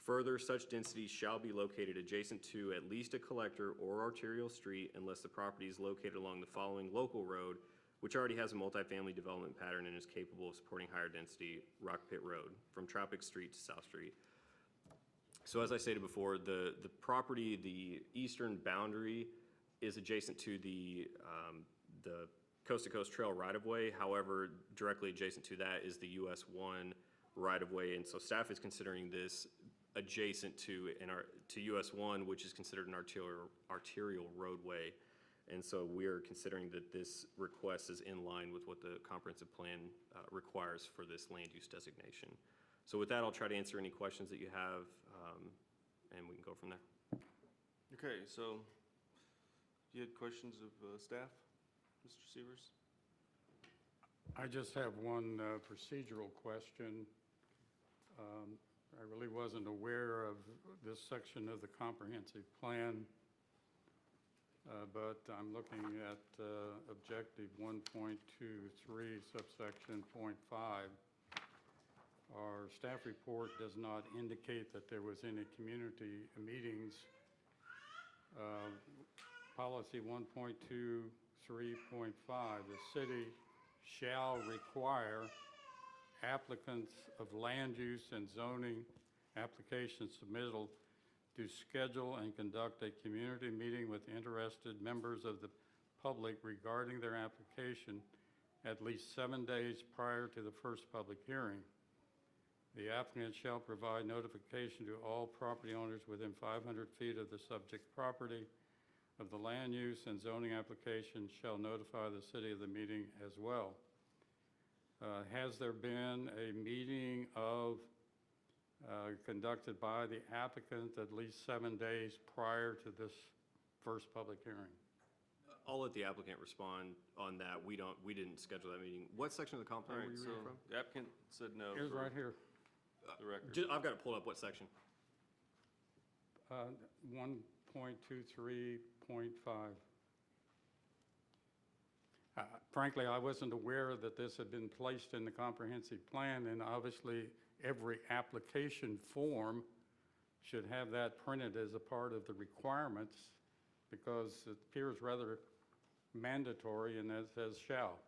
Further, such densities shall be located adjacent to at least a collector or arterial street unless the property is located along the following local road, which already has a multifamily development pattern and is capable of supporting higher density: Rock Pit Road, from Tropic Street to South Street. So as I stated before, the property, the eastern boundary, is adjacent to the coast-to-coast trail right-of-way. However, directly adjacent to that is the US 1 right-of-way, and so staff is considering this adjacent to US 1, which is considered an arterial roadway. And so we are considering that this request is in line with what the comprehensive plan requires for this land use designation. So with that, I'll try to answer any questions that you have, and we can go from there. Okay, so you had questions of staff, Mr. Severs? I just have one procedural question. I really wasn't aware of this section of the comprehensive plan but I'm looking at objective 1.23 subsection .5. Our staff report does not indicate that there was any community meetings. Policy 1.23.5, the city shall require applicants of land use and zoning application submittal to schedule and conduct a community meeting with interested members of the public regarding their application at least 7 days prior to the first public hearing. The applicant shall provide notification to all property owners within 500 feet of the subject property of the land use and zoning application shall notify the city of the meeting as well. Has there been a meeting conducted by the applicant at least 7 days prior to this first public hearing? I'll let the applicant respond on that. We didn't schedule that meeting. What section of the comp All plan right, were you so reading from? the applicant said no Here's for right here, the record. I've got it pulled up. What section? 1.23.5. Frankly, I wasn't aware that this had been placed in the comprehensive plan, and obviously, every application form should have that printed as a part of the requirements, because it appears rather mandatory, and it says shall.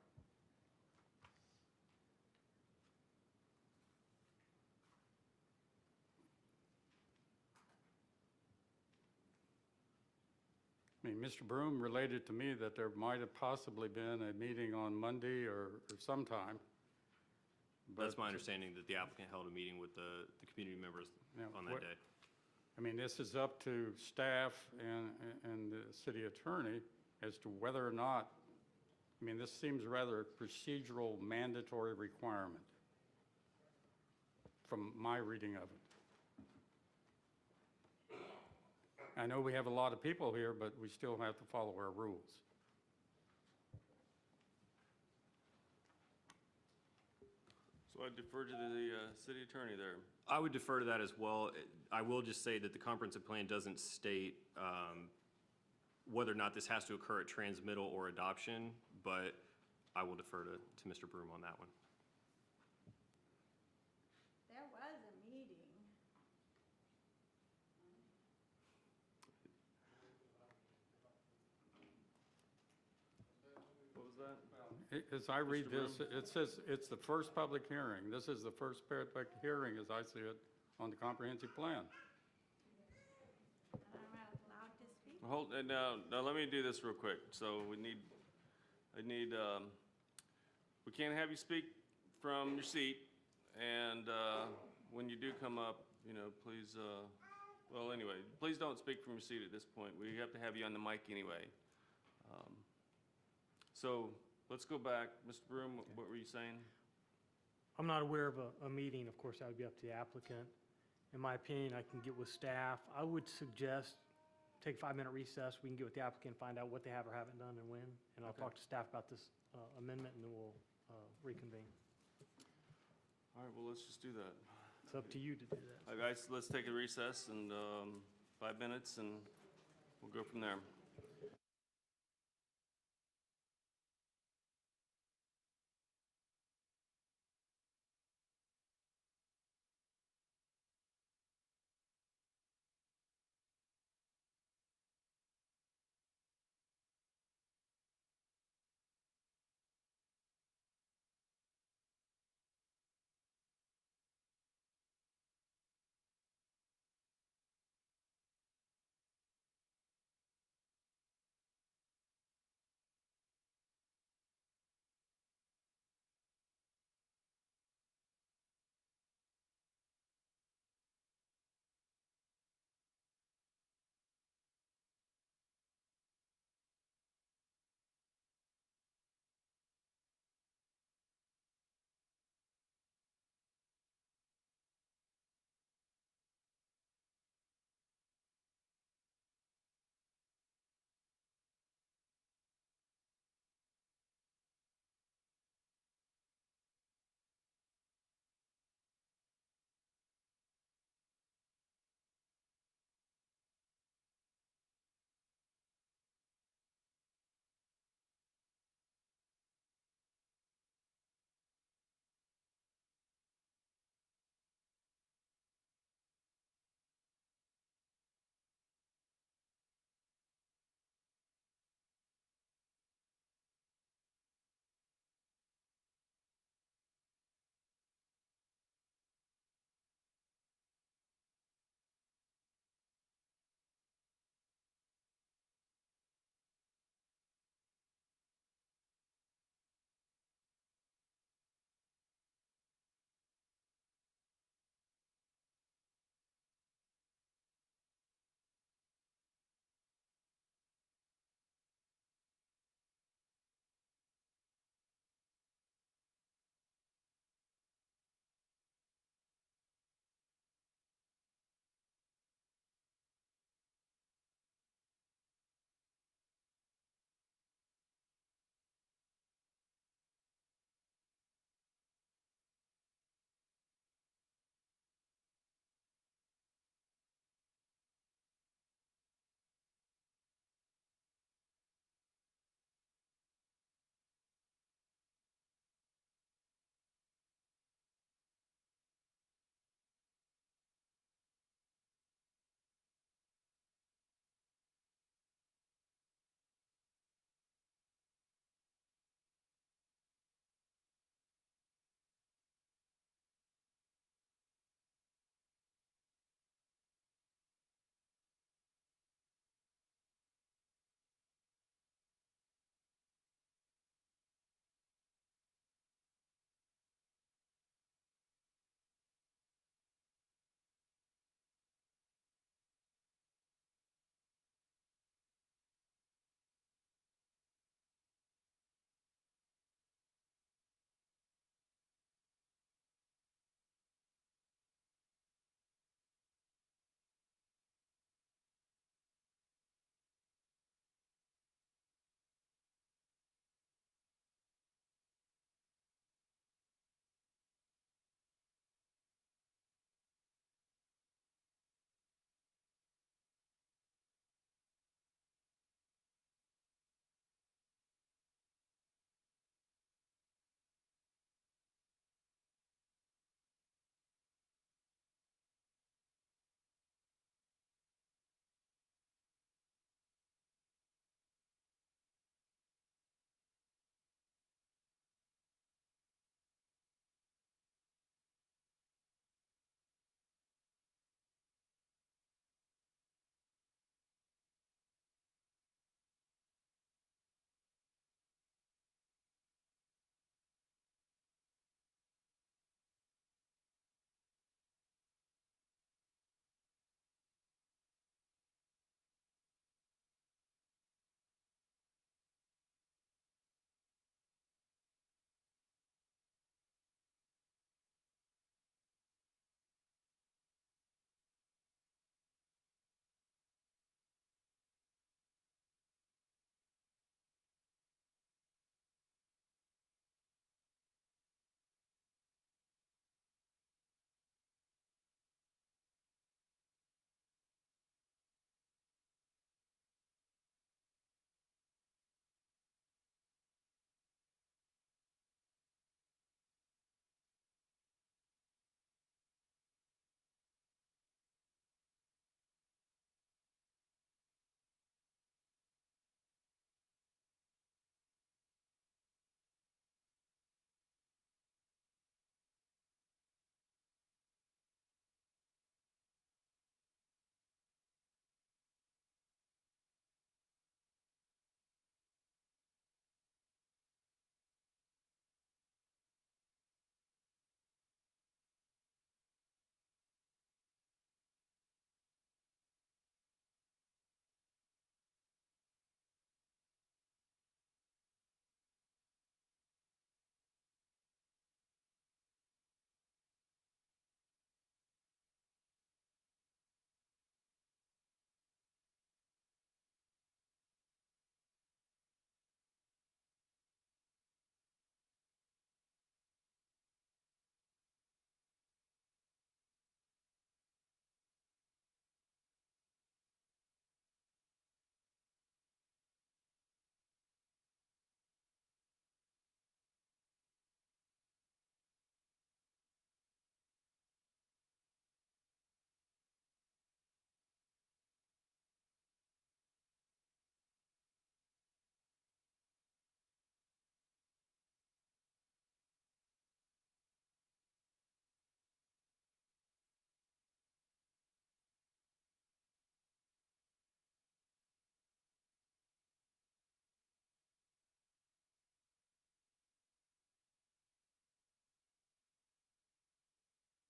I mean, Mr. Broom related to me that there might have possibly been a meeting on Monday or sometime. That's but, my understanding, that the applicant held a meeting with the community members you know, on that day. I mean, this is up to staff and the city attorney as to whether or not, I mean, this seems rather a procedural mandatory requirement from my reading of it. I know we have a lot of people here, but we still have to follow our rules. So I defer to the city attorney there. I would defer to that as well. I will just say that the comprehensive plan doesn't state whether or not this has to occur at transmittal or adoption, but I will defer to Mr. Broom on that one. There was a meeting. What was that? As I read Mr. this, it says it's the first public hearing. This is the first public hearing, as I see it, on the comprehensive plan. I'm allowed to speak? Hold, now, let me do this real quick. So we can't have you speak from your seat, and when you do come up, you know, please, well, anyway, please don't speak from your seat at this point. We have to have you on the mic anyway. So let's go back. Mr. Broom, what were you saying? I'm not aware of a meeting. Of course, that would be up to the applicant. In my opinion, I can get with staff. I would suggest take a 5-minute recess. We can get with the applicant, find out what they have or haven't done and when. And I'll Okay. talk to staff about this amendment, and then we'll reconvene. All right, well, let's just do that. It's up to you to do that. All right, guys, let's take a recess and 5 minutes, and we'll go from there.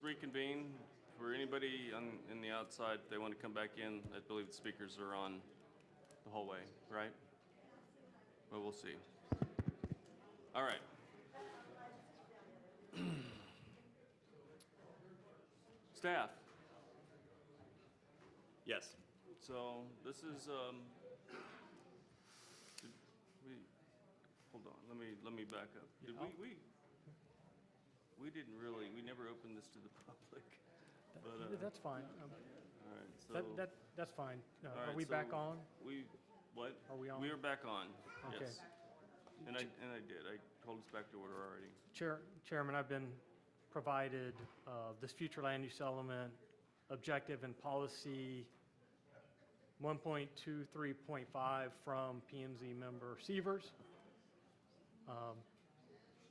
reconvene. For anybody in the outside, if they want to come back in, I believe the speakers are on the hallway, right? Well, we'll see. All right. Staff. Yes. So this is, hold on, let me back up. Did we didn't really, we never opened this to the public, but, That's fine. all right, so. That's fine. all Are right, we back so on? What? Are we on? We are back on, Okay. yes. And I did, I told us back to order already. Chairman, I've been provided this future land use element objective and policy 1.23.5 from P&Z member Severs,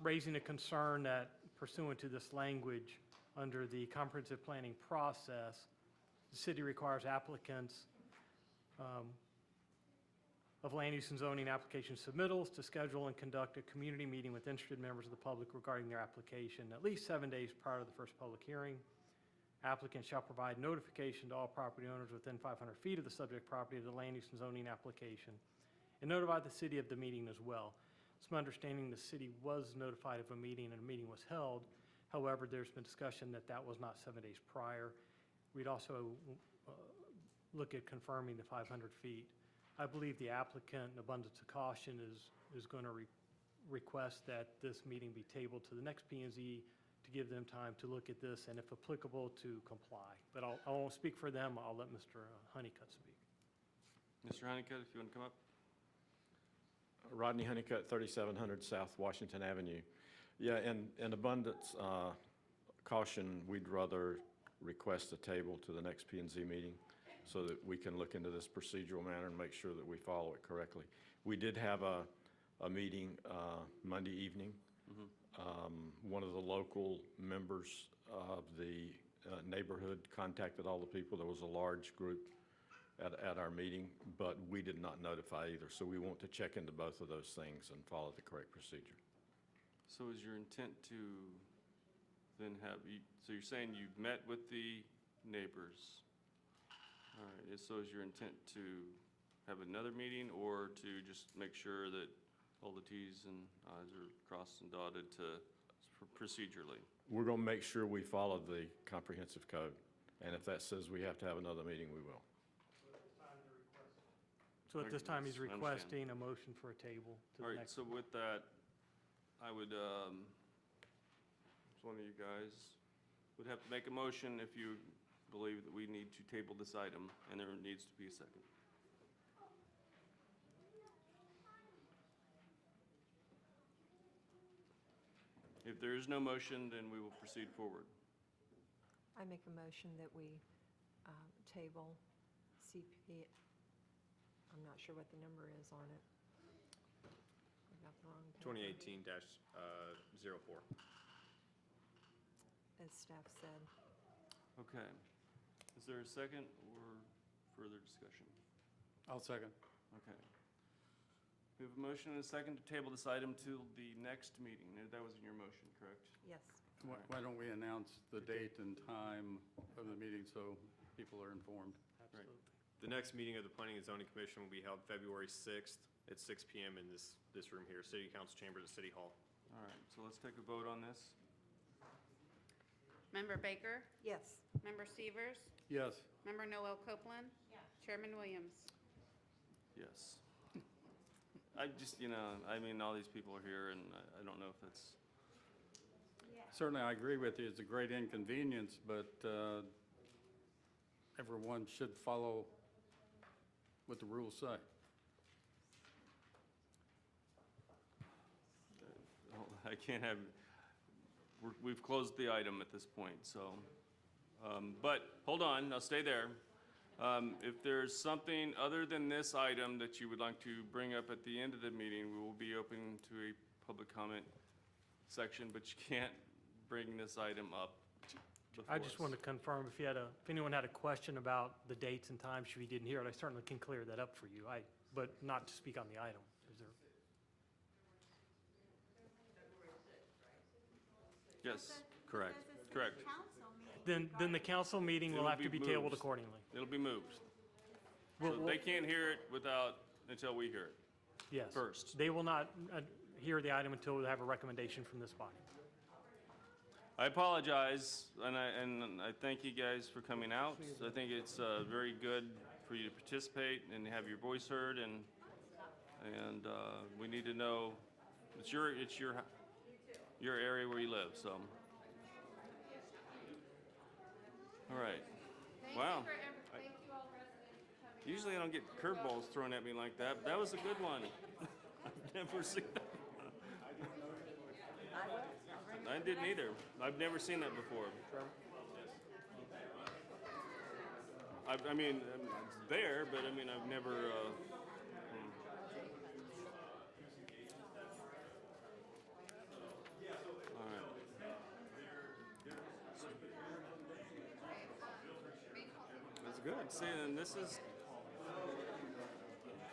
raising a concern that pursuant to this language, under the comprehensive planning process, the city requires applicants of land use and zoning application submittals to schedule and conduct a community meeting with interested members of the public regarding their application at least 7 days prior to the first public hearing. Applicants shall provide notification to all property owners within 500 feet of the subject property of the land use and zoning application and notify the city of the meeting as well. It's my understanding the city was notified of a meeting and a meeting was held. However, there's been discussion that that was not 7 days prior. We'd also look at confirming the 500 feet. I believe the applicant, in abundance of caution, is going to request that this meeting be tabled to the next P&Z to give them time to look at this and, if applicable, to comply. But I won't speak for them. I'll let Mr. Honeycutt speak. Mr. Honeycutt, if you want to come up. Rodney Honeycutt, 3700 South Washington Avenue. Yeah, in abundance caution, we'd rather request a table to the next P&Z meeting so that we can look into this procedural matter and make sure that we follow it correctly. We did have a meeting Monday evening. One of the local members of the neighborhood contacted all the people. There was a large group at our meeting, but we did not notify either. So we want to check into both of those things and follow the correct procedure. So is your intent to then so you're saying you've met with the neighbors? All right, so is your intent to have another meeting or to just make sure that all the Ts and Is are crossed and dotted procedurally? We're going to make sure we follow the comprehensive code. And if that says we have to have another meeting, we will. So at this time, he's I understand. requesting a motion for a table to All the right, next. so with that, I would, one of you guys would have to make a motion if you believe that we need to table this item, and there needs to be a second. If there is no motion, then we will proceed forward. I make a motion that we table CP, I'm not sure what the number is on it. I got the wrong paper. 2018-04. As staff said. Okay. Is there a second or further discussion? I'll second. Okay. We have a motion and a second to table this item to the next meeting. That was in your motion, correct? Yes. Why don't we announce the date and time of the meeting so people are informed? Absolutely. The next meeting of the Planning and Zoning Commission will be held February 6th at 6 p.m. in this room here, City Council Chambers at City Hall. All right, so let's take a vote on this. Member Baker? Yes. Member Severs? Yes. Member Noel Copeland? Yes. Chairman Williams? Yes. I just, I mean, all these people are here, and I don't know if that's, Certainly, I agree with you. It's a great inconvenience, but everyone should follow what the rules say. I can't have, we've closed the item at this point, so. But, hold on, now stay there. If there's something other than this item that you would like to bring up at the end of the meeting, we will be open to a public comment section, but you can't bring this item up before I just us. wanted to confirm if anyone had a question about the dates and times, if you didn't hear it, I certainly can clear that up for you. But not to speak on the item. Is there? Yes, correct, correct. Council meeting. Then the council meeting will It'll have to be be tabled moved. accordingly. It'll be moved. We'll- So they can't hear it until we hear it. Yes. First. They will not hear the item until we have a recommendation from this body. I apologize, and I thank you guys for coming out. I think it's very good for you to participate and have your voice heard, and we need to know, it's your area where you live, so. All right. Wow. Usually I don't get curveballs thrown at me like that, but that was a good one. I've never seen that. I didn't either. I've never seen that before. I mean, it's there, but I mean, I've never. All right. That's good. See, and this is.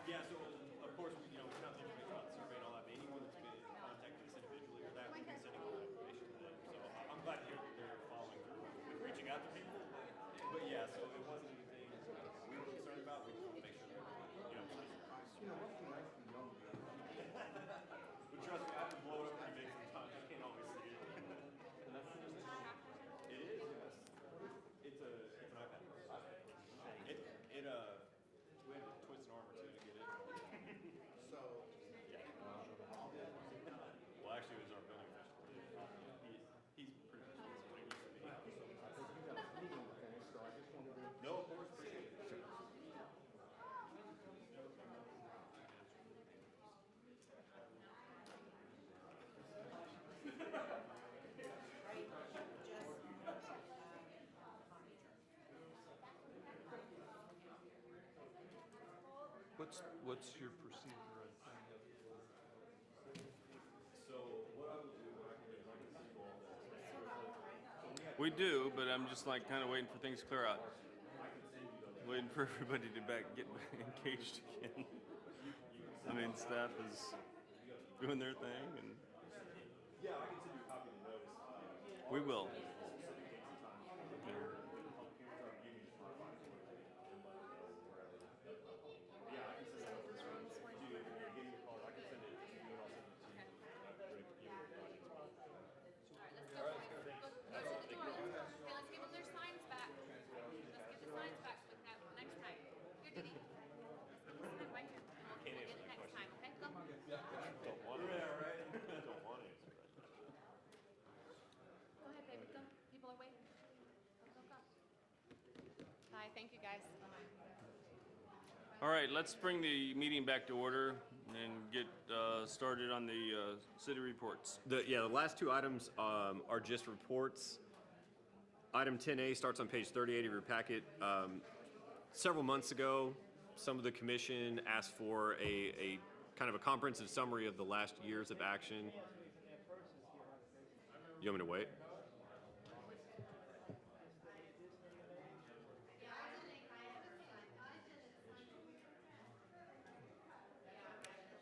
Yeah, so of course, we don't have the information about the survey and all that, but anyone that's been contacting us individually or that, we've been sending all that information to them. So I'm glad to hear that they're following through with reaching out to people. But yeah, so it wasn't anything we were concerned about. We just want to make sure that, but trust me, I have to blow it up pretty big sometimes. You can't always see it. It is, yes. It's an iPad. We had to twist an arm or two to get it. Well, actually, it was our building official. He's pretty much what he used to be. No, of course, appreciate it. What's your procedure? We do, but I'm just like kind of waiting for things to clear out. Waiting for everybody to get engaged again. I mean, staff is doing their thing, and Yeah, I can send you a copy of the notice. we will. Let's give them their signs back. Let's get the signs back with that next time. Here, Diddy. Let's get the sign right here. We'll get it next time, okay? Go. Don't want to. Yeah, right. Don't want to. Go ahead, baby, go. People are waiting. Go, go, go. Hi, thank you, guys. All right, let's bring the meeting back to order and get started on the city reports. The last two items are just reports. Item 10A starts on page 38 of your packet. Several months ago, some of the commission asked for a kind of a comprehensive summary of the last years of action. You want me to wait?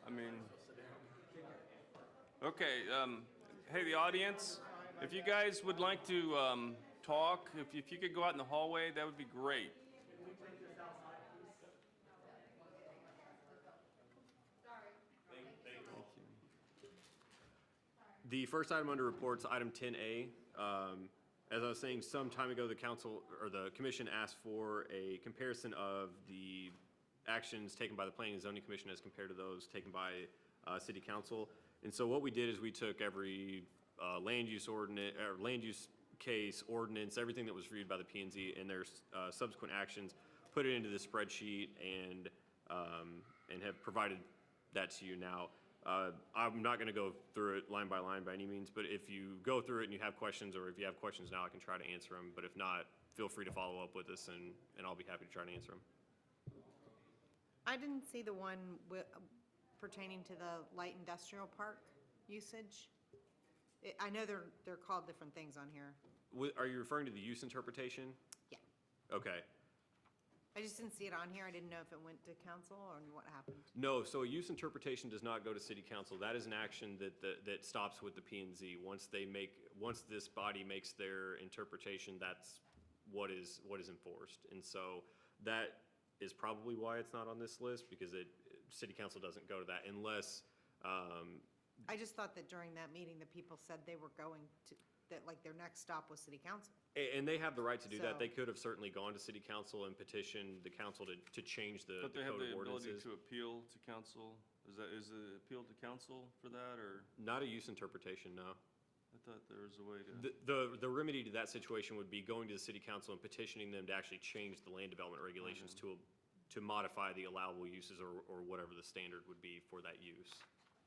I mean, okay, hey, the audience, if you guys would like to talk, if you could go out in the hallway, that would be great. The first item under reports, item 10A. As I was saying, some time ago, the council or the commission asked for a comparison of the actions taken by the Planning and Zoning Commission as compared to those taken by City Council. And so what we did is we took every land use ordinance or land use case, ordinance, everything that was reviewed by the P&Z and their subsequent actions, put it into the spreadsheet and have provided that to you now. I'm not going to go through it line by any means, but if you go through it and you have questions, or if you have questions now, I can try to answer them. But if not, feel free to follow up with us, and I'll be happy to try to answer them. I didn't see the one pertaining to the light industrial park usage. I know they're called different things on here. Are you referring to the use interpretation? Yeah. Okay. I just didn't see it on here. I didn't know if it went to council or what happened. No, so a use interpretation does not go to city council. That is an action that stops with the P and Z. Once this body makes their interpretation, that's what is enforced. And so that is probably why it's not on this list, because city council doesn't go to that unless, I just thought that during that meeting, the people said they were going to, that like their next stop was city council. and they have the right to do that. So- They could have certainly gone to city council and petitioned the council to change the But they have code the of ability ordinances. to appeal to council. Is the appeal to council for that, or Not a use interpretation, no. I thought there was a way to? The remedy to that situation would be going to the city council and petitioning them to actually change the land development regulations to modify the allowable uses or whatever the standard would be for that use.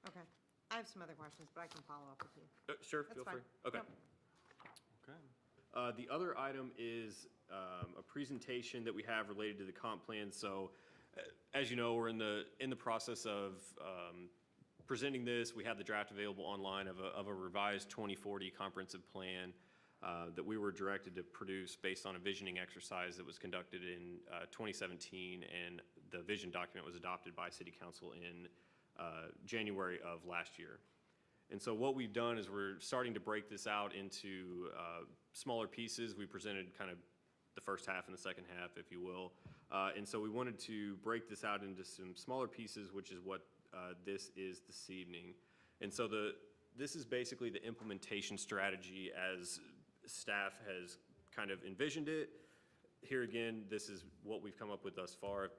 Okay. I have some other questions, but I can follow up with you. Sure, That's feel fine. free. Okay. Yep. Okay. The other item is a presentation that we have related to the comp plan. So, as you know, we're in the process of presenting this. We have the draft available online of a revised 2040 comprehensive plan that we were directed to produce based on a visioning exercise that was conducted in 2017, and the vision document was adopted by City Council in January of last year. And so what we've done is we're starting to break this out into smaller pieces. We presented kind of the first half and the second half, if you will. And so we wanted to break this out into some smaller pieces, which is what this is this evening. And so this is basically the implementation strategy as staff has kind of envisioned it. Here again, this is what we've come up with thus far. If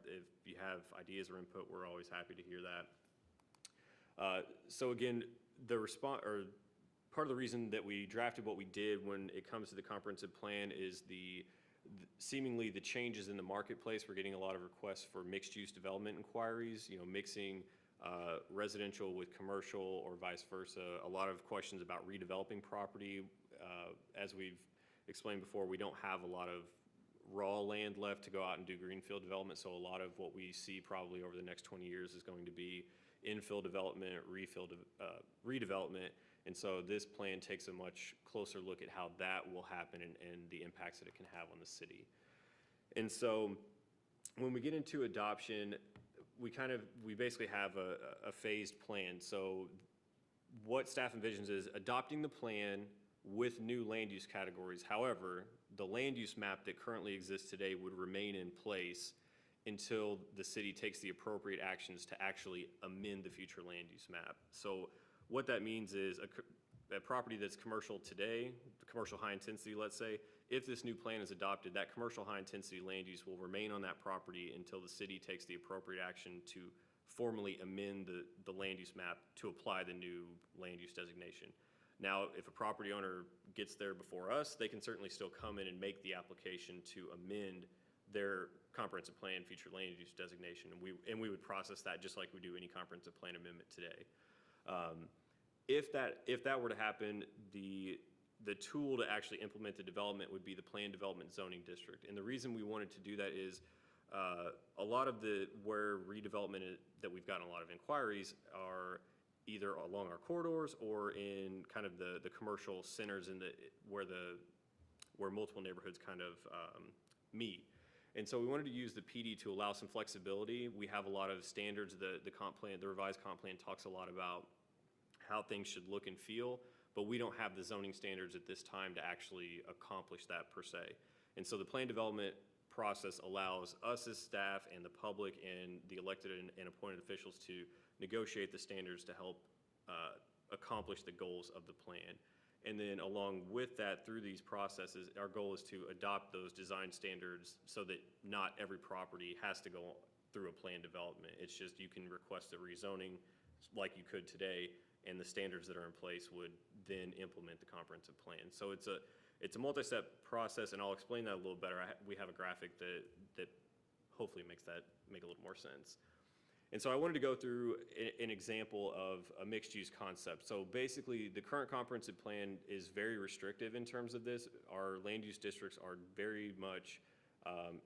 you have ideas or input, we're always happy to hear that. So again, part of the reason that we drafted what we did when it comes to the comprehensive plan is seemingly the changes in the marketplace. We're getting a lot of requests for mixed-use development inquiries, mixing residential with commercial or vice versa. A lot of questions about redeveloping property. As we've explained before, we don't have a lot of raw land left to go out and do greenfield development, so a lot of what we see probably over the next 20 years is going to be infill development, redevelopment, and so this plan takes a much closer look at how that will happen and the impacts that it can have on the city. And so when we get into adoption, we basically have a phased plan. So what staff envisions is adopting the plan with new land use categories. However, the land use map that currently exists today would remain in place until the city takes the appropriate actions to actually amend the future land use map. So what that means is a property that's commercial today, commercial high intensity, let's say, if this new plan is adopted, that commercial high intensity land use will remain on that property until the city takes the appropriate action to formally amend the land use map to apply the new land use designation. Now, if a property owner gets there before us, they can certainly still come in and make the application to amend their comprehensive plan future land use designation, and we would process that just like we do any comprehensive plan amendment today. If that were to happen, the tool to actually implement the development would be the Plan Development Zoning District. And the reason we wanted to do that is a lot of where redevelopment that we've gotten a lot of inquiries are either along our corridors or in kind of the commercial centers where multiple neighborhoods kind of meet. And so we wanted to use the PD to allow some flexibility. We have a lot of standards. The revised comp plan talks a lot about how things should look and feel, but we don't have the zoning standards at this time to actually accomplish that per se. And so the plan development process allows us as staff and the public and the elected and appointed officials to negotiate the standards to help accomplish the goals of the plan. And then along with that, through these processes, our goal is to adopt those design standards so that not every property has to go through a plan development. It's just you can request a rezoning like you could today, and the standards that are in place would then implement the comprehensive plan. So it's a multi-step process, and I'll explain that a little better. We have a graphic that hopefully make a little more sense. And so I wanted to go through an example of a mixed-use concept. So basically, the current comprehensive plan is very restrictive in terms of this. Our land use districts are very much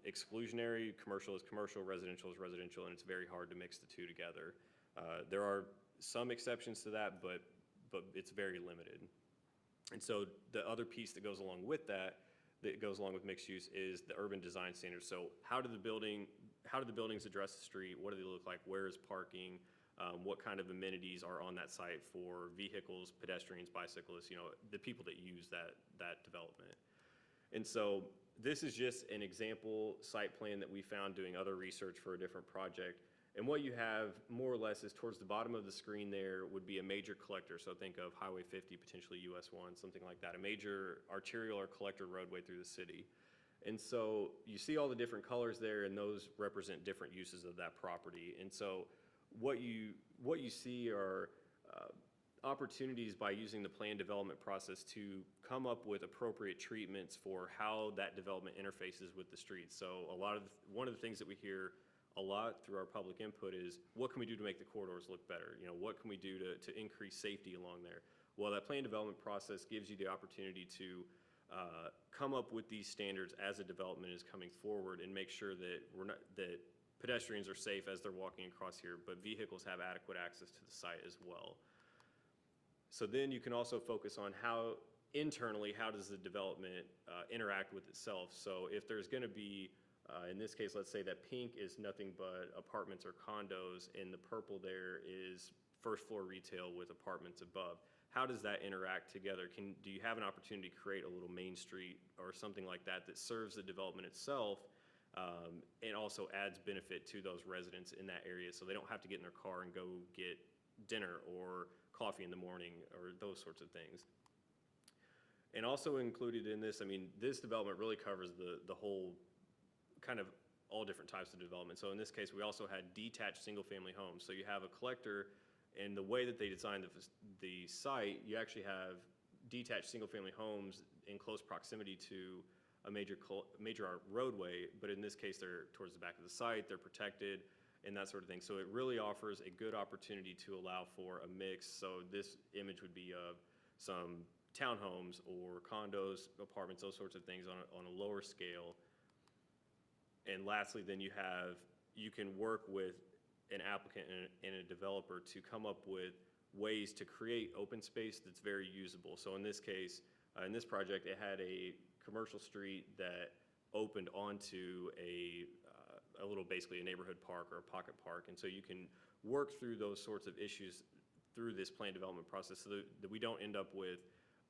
exclusionary. Commercial is commercial, residential is residential, and it's very hard to mix the two together. There are some exceptions to that, but it's very limited. And so the other piece that goes along with that, that goes along with mixed use is the urban design standards. So how do the buildings address the street? What do they look like? Where is parking? What kind of amenities are on that site for vehicles, pedestrians, bicyclists, the people that use that development. And so this is just an example site plan that we found doing other research for a different project. And what you have more or less is towards the bottom of the screen there would be a major collector. So think of Highway 50, potentially US 1, something like that, a major arterial or collector roadway through the city. And so you see all the different colors there, and those represent different uses of that property. And so what you see are opportunities by using the plan development process to come up with appropriate treatments for how that development interfaces with the streets. So one of the things that we hear a lot through our public input is, what can we do to make the corridors look better? What can we do to increase safety along there? Well, that plan development process gives you the opportunity to come up with these standards as a development is coming forward and make sure that that pedestrians are safe as they're walking across here, but vehicles have adequate access to the site as well. So then you can also focus on how internally, how does the development interact with itself? So if there's going to be, in this case, let's say that pink is nothing but apartments or condos, and the purple there is first floor retail with apartments above. How does that interact together? Do you have an opportunity to create a little main street or something like that that serves the development itself, and also adds benefit to those residents in that area, so they don't have to get in their car and go get dinner or coffee in the morning or those sorts of things. And also included in this, this development really covers the whole kind of all different types of development. So in this case, we also had detached single-family homes. So you have a collector, and the way that they designed the site, you actually have detached single-family homes in close proximity to a major roadway, but in this case, they're towards the back of the site, they're protected, and that sort of thing. So it really offers a good opportunity to allow for a mix. So this image would be of some townhomes or condos, apartments, those sorts of things on a lower scale. And lastly, then you can work with an applicant and a developer to come up with ways to create open space that's very usable. So in this case, in this project, it had a commercial street that opened onto a little, basically a neighborhood park or a pocket park. And so you can work through those sorts of issues through this plan development process so that we don't end up with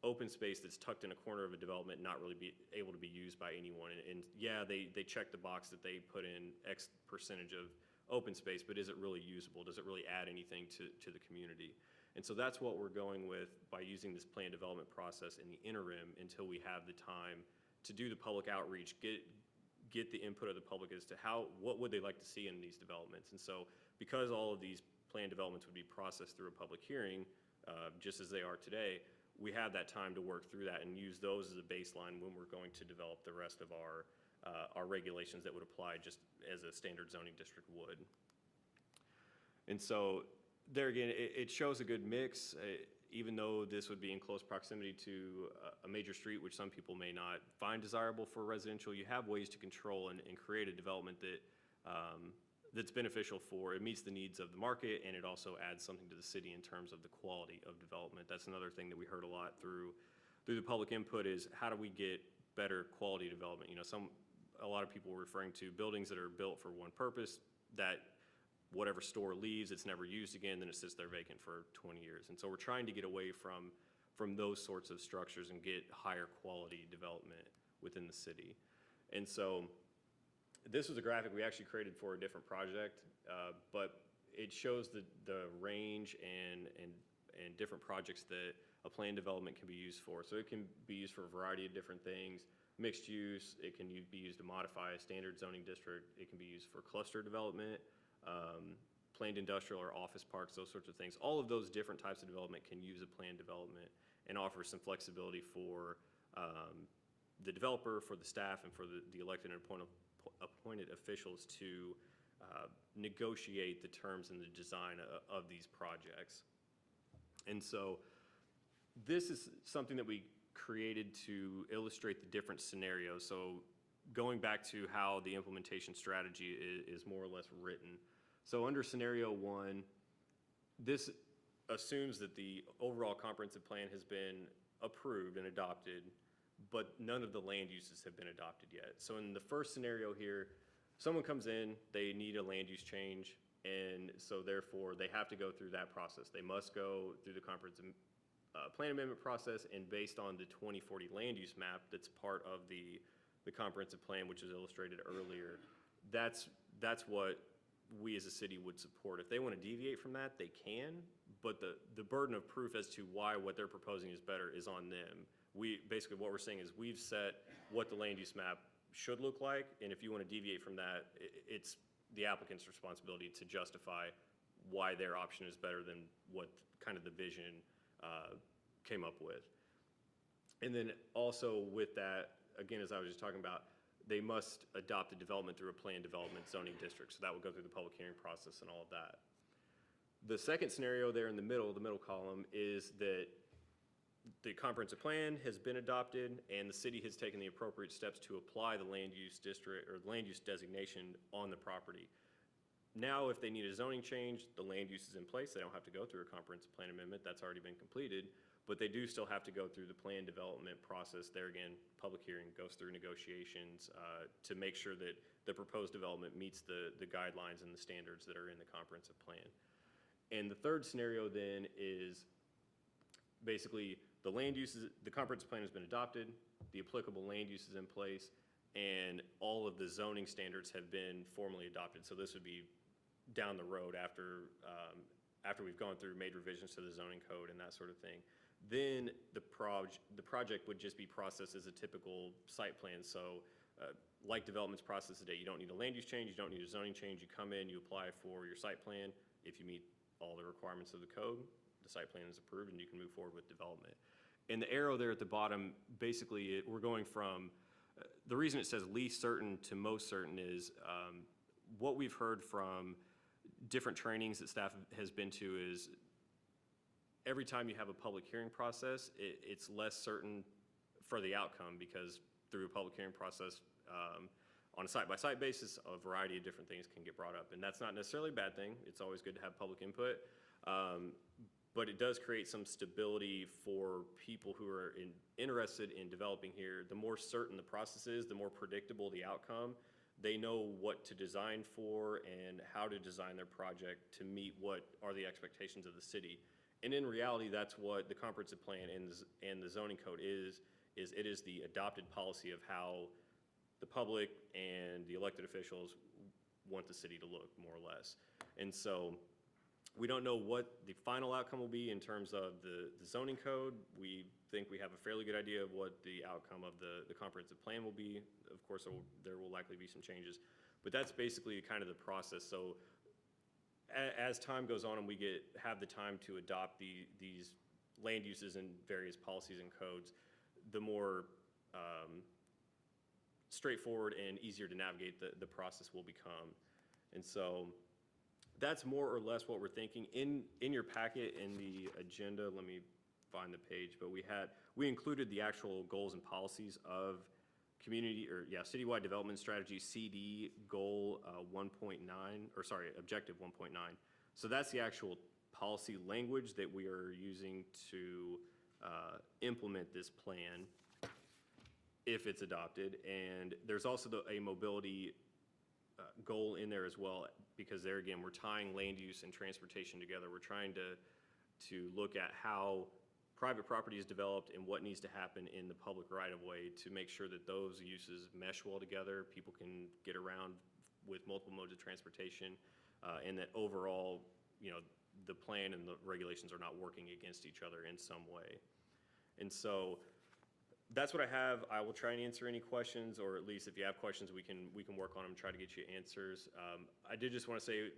open space that's tucked in a corner of a development, not really be able to be used by anyone. And yeah, they check the box that they put in X percentage of open space, but is it really usable? Does it really add anything to the community? And so that's what we're going with by using this plan development process in the interim until we have the time to do the public outreach, get the input of the public as to what would they like to see in these developments. And so because all of these plan developments would be processed through a public hearing, just as they are today, we have that time to work through that and use those as a baseline when we're going to develop the rest of our regulations that would apply just as a standard zoning district would. And so there again, it shows a good mix, even though this would be in close proximity to a major street, which some people may not find desirable for residential. You have ways to control and create a development that that's beneficial it meets the needs of the market, and it also adds something to the city in terms of the quality of development. That's another thing that we heard a lot through the public input is, how do we get better quality development? A lot of people were referring to buildings that are built for one purpose, that whatever store leaves, it's never used again, then it sits there vacant for 20 years. And so we're trying to get away from those sorts of structures and get higher quality development within the city. And so this was a graphic we actually created for a different project, but it shows the range and different projects that a plan development can be used for. So it can be used for a variety of different things. Mixed use, it can be used to modify a standard zoning district. It can be used for cluster development, planned industrial or office parks, those sorts of things. All of those different types of development can use a plan development and offer some flexibility for the developer, for the staff, and for the elected and appointed officials to negotiate the terms and the design of these projects. And so this is something that we created to illustrate the different scenarios. So going back to how the implementation strategy is more or less written. So under scenario 1, this assumes that the overall comprehensive plan has been approved and adopted but none of the land uses have been adopted yet. So in the first scenario here, someone comes in, they need a land use change, and so therefore they have to go through that process. They must go through the comprehensive plan amendment process, and based on the 2040 land use map that's part of the comprehensive plan, which is illustrated earlier, that's what we as a city would support. If they want to deviate from that, they can, but the burden of proof as to why what they're proposing is better is on them. Basically what we're saying is we've set what the land use map should look like, and if you want to deviate from that, it's the applicant's responsibility to justify why their option is better than what kind of the vision came up with. And then also with that, again, as I was just talking about, they must adopt the development through a planned development zoning district. So that will go through the public hearing process and all of that. The second scenario there in the middle column, is that the comprehensive plan has been adopted and the city has taken the appropriate steps to apply the land use district or land use designation on the property. Now, if they need a zoning change, the land use is in place. They don't have to go through a comprehensive plan amendment. That's already been completed. But they do still have to go through the plan development process. There again, public hearing goes through negotiations to make sure that the proposed development meets the guidelines and the standards that are in the comprehensive plan. And the third scenario then is basically the land uses, the comprehensive plan has been adopted, the applicable land use is in place, and all of the zoning standards have been formally adopted. So this would be down the road after we've gone through, made revisions to the zoning code and that sort of thing. Then the project would just be processed as a typical site plan. So like development's processed today, you don't need a land use change, you don't need a zoning change. You come in, you apply for your site plan. If you meet all the requirements of the code, the site plan is approved and you can move forward with development. And the arrow there at the bottom, basically we're going from, the reason it says least certain to most certain is what we've heard from different trainings that staff has been to is every time you have a public hearing process, it's less certain for the outcome, because through a public hearing process, on a site-by-site basis, a variety of different things can get brought up. And that's not necessarily a bad thing. It's always good to have public input. But it does create some stability for people who are interested in developing here. The more certain the process is, the more predictable the outcome. They know what to design for and how to design their project to meet what are the expectations of the city. And in reality, that's what the comprehensive plan and the zoning code is it is the adopted policy of how the public and the elected officials want the city to look, more or less. And so we don't know what the final outcome will be in terms of the zoning code. We think we have a fairly good idea of what the outcome of the comprehensive plan will be. Of course, there will likely be some changes, but that's basically kind of the process. So as time goes on and we have the time to adopt these land uses and various policies and codes, the more straightforward and easier to navigate the process will become. And so that's more or less what we're thinking. In your packet, in the agenda, let me find the page, but we included the actual goals and policies of citywide development strategy, CD goal 1.9, or sorry, objective 1.9. So that's the actual policy language that we are using to implement this plan if it's adopted. And there's also a mobility goal in there as well, because there again, we're tying land use and transportation together. We're trying to look at how private property is developed and what needs to happen in the public right-of-way to make sure that those uses mesh well together, people can get around with multiple modes of transportation, and that overall, the plan and the regulations are not working against each other in some way. And so that's what I have. I will try and answer any questions, or at least if you have questions, we can work on them, try to get you answers. I did just want to say,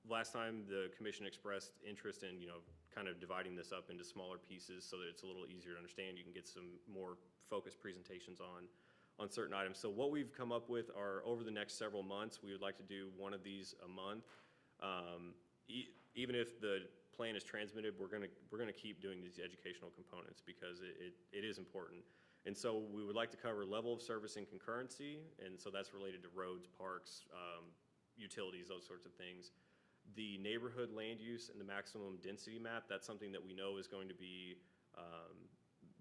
last time the commission expressed interest in, kind of dividing this up into smaller pieces so that it's a little easier to understand. You can get some more focused presentations on certain items. So what we've come up with are, over the next several months, we would like to do one of these a month. Even if the plan is transmitted, we're gonna keep doing these educational components because it is important. And so we would like to cover level of service and concurrency, and so that's related to roads, parks, utilities, those sorts of things. The neighborhood land use and the maximum density map, that's something that we know is going to be,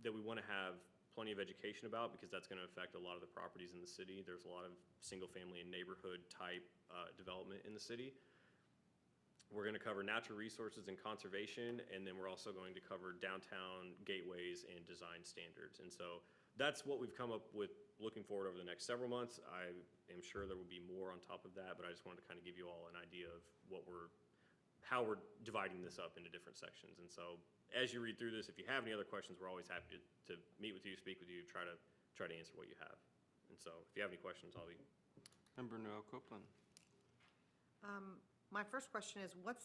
that we want to have plenty of education about, because that's going to affect a lot of the properties in the city. There's a lot of single-family and neighborhood type development in the city. We're going to cover natural resources and conservation, and then we're also going to cover downtown gateways and design standards. And so that's what we've come up with looking forward over the next several months. I am sure there will be more on top of that, but I just wanted to kind of give you all an idea of how we're dividing this up into different sections. And so as you read through this, if you have any other questions, we're always happy to meet with you, speak with you, try to answer what you have. And so if you have any questions, I'll be. Member Noel Copeland. My first question is, what,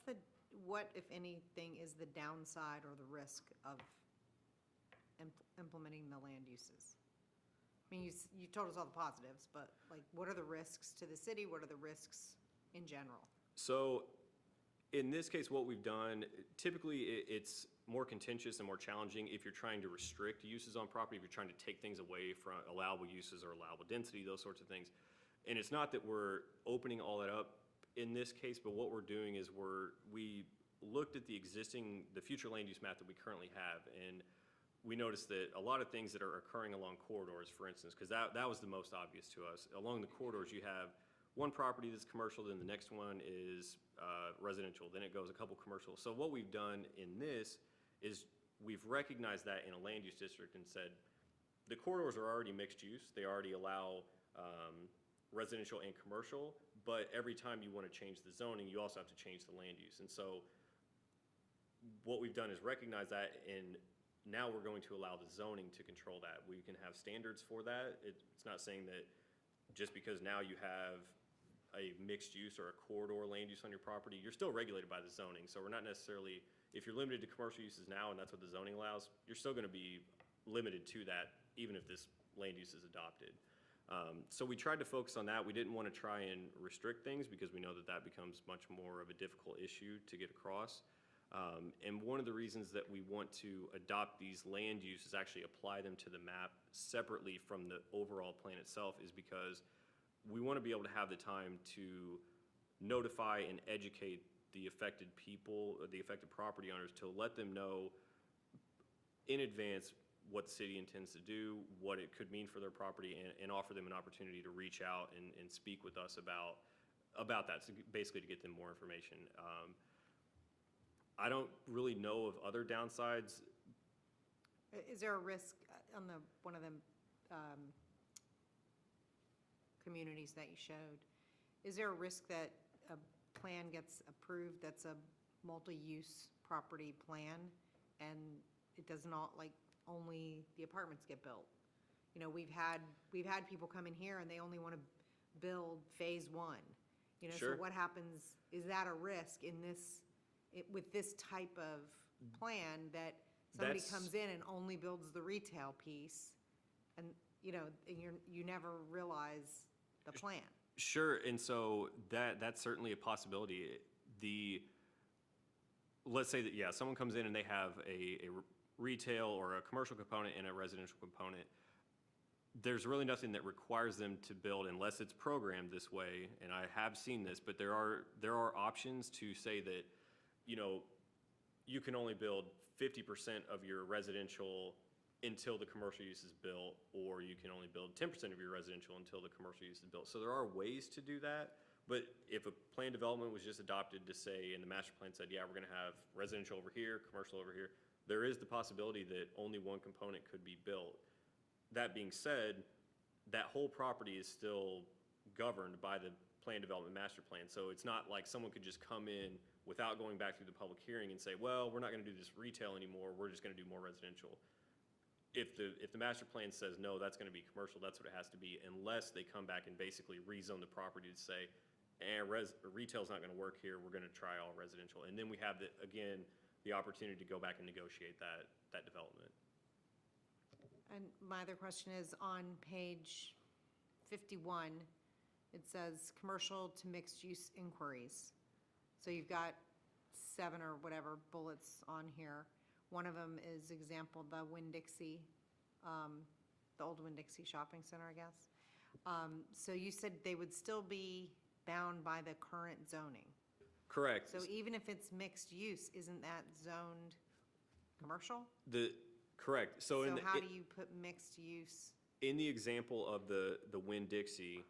if anything, is the downside or the risk of implementing the land uses? I mean, you told us all the positives, but like, what are the risks to the city? What are the risks in general? So in this case, what we've done, typically it's more contentious and more challenging if you're trying to restrict uses on property, if you're trying to take things away from allowable uses or allowable density, those sorts of things. And it's not that we're opening all that up in this case, but what we're doing is we looked at the future land use map that we currently have, and we noticed that a lot of things that are occurring along corridors, for instance, because that was the most obvious to us. Along the corridors, you have one property that's commercial, then the next one is residential, then it goes a couple commercial. So what we've done in this is we've recognized that in a land use district and said, the corridors are already mixed use. They already allow residential and commercial, but every time you want to change the zoning, you also have to change the land use. And so what we've done is recognize that, and now we're going to allow the zoning to control that. We can have standards for that. It's not saying that just because now you have a mixed use or a corridor land use on your property, you're still regulated by the zoning. So we're not necessarily, if you're limited to commercial uses now and that's what the zoning allows, you're still going to be limited to that even if this land use is adopted. So we tried to focus on that. We didn't want to try and restrict things because we know that that becomes much more of a difficult issue to get across. And one of the reasons that we want to adopt these land uses, actually apply them to the map separately from the overall plan itself, is because we want to be able to have the time to notify and educate the affected people, the affected property owners, to let them know in advance what the city intends to do, what it could mean for their property, and offer them an opportunity to reach out and speak with us about that, so basically to get them more information. I don't really know of other downsides. Is there a risk on one of the communities that you showed? Is there a risk that a plan gets approved that's a multi-use property plan and it does not, like, only the apartments get built? You know, we've had people come in here and they only want to build phase one. You know, Sure. So what happens, is that a risk in this, with this type of plan, that somebody comes in and only builds the retail piece and, you know, and you never realize the plan? Sure, and so that's certainly a possibility. Let's say that, yeah, someone comes in and they have a retail or a commercial component and a residential component. There's really nothing that requires them to build unless it's programmed this way, and I have seen this, but there are options to say that, you know, you can only build 50% of your residential until the commercial use is built, or you can only build 10% of your residential until the commercial use is built. So there are ways to do that, but if a plan development was just adopted to say, and the master plan said, yeah, we're gonna have residential over here, commercial over here, there is the possibility that only one component could be built. That being said, that whole property is still governed by the plan development master plan. So it's not like someone could just come in without going back through the public hearing and say, well, we're not gonna do this retail anymore, we're just gonna do more residential. If the master plan says, no, that's gonna be commercial, that's what it has to be, unless they come back and basically rezone the property to say, retail's not gonna work here, we're gonna try all residential. And then we have, again, the opportunity to go back and negotiate that development. And my other question is, on page 51, it says commercial to mixed use inquiries. So you've got 7 or whatever bullets on here. One of them is example, the Winn-Dixie, the old Winn-Dixie Shopping Center, I guess. So you said they would still be bound by the current zoning. Correct. So even if it's mixed use, isn't that zoned commercial? Correct. So So how do you put mixed use? in the example of the Winn-Dixie,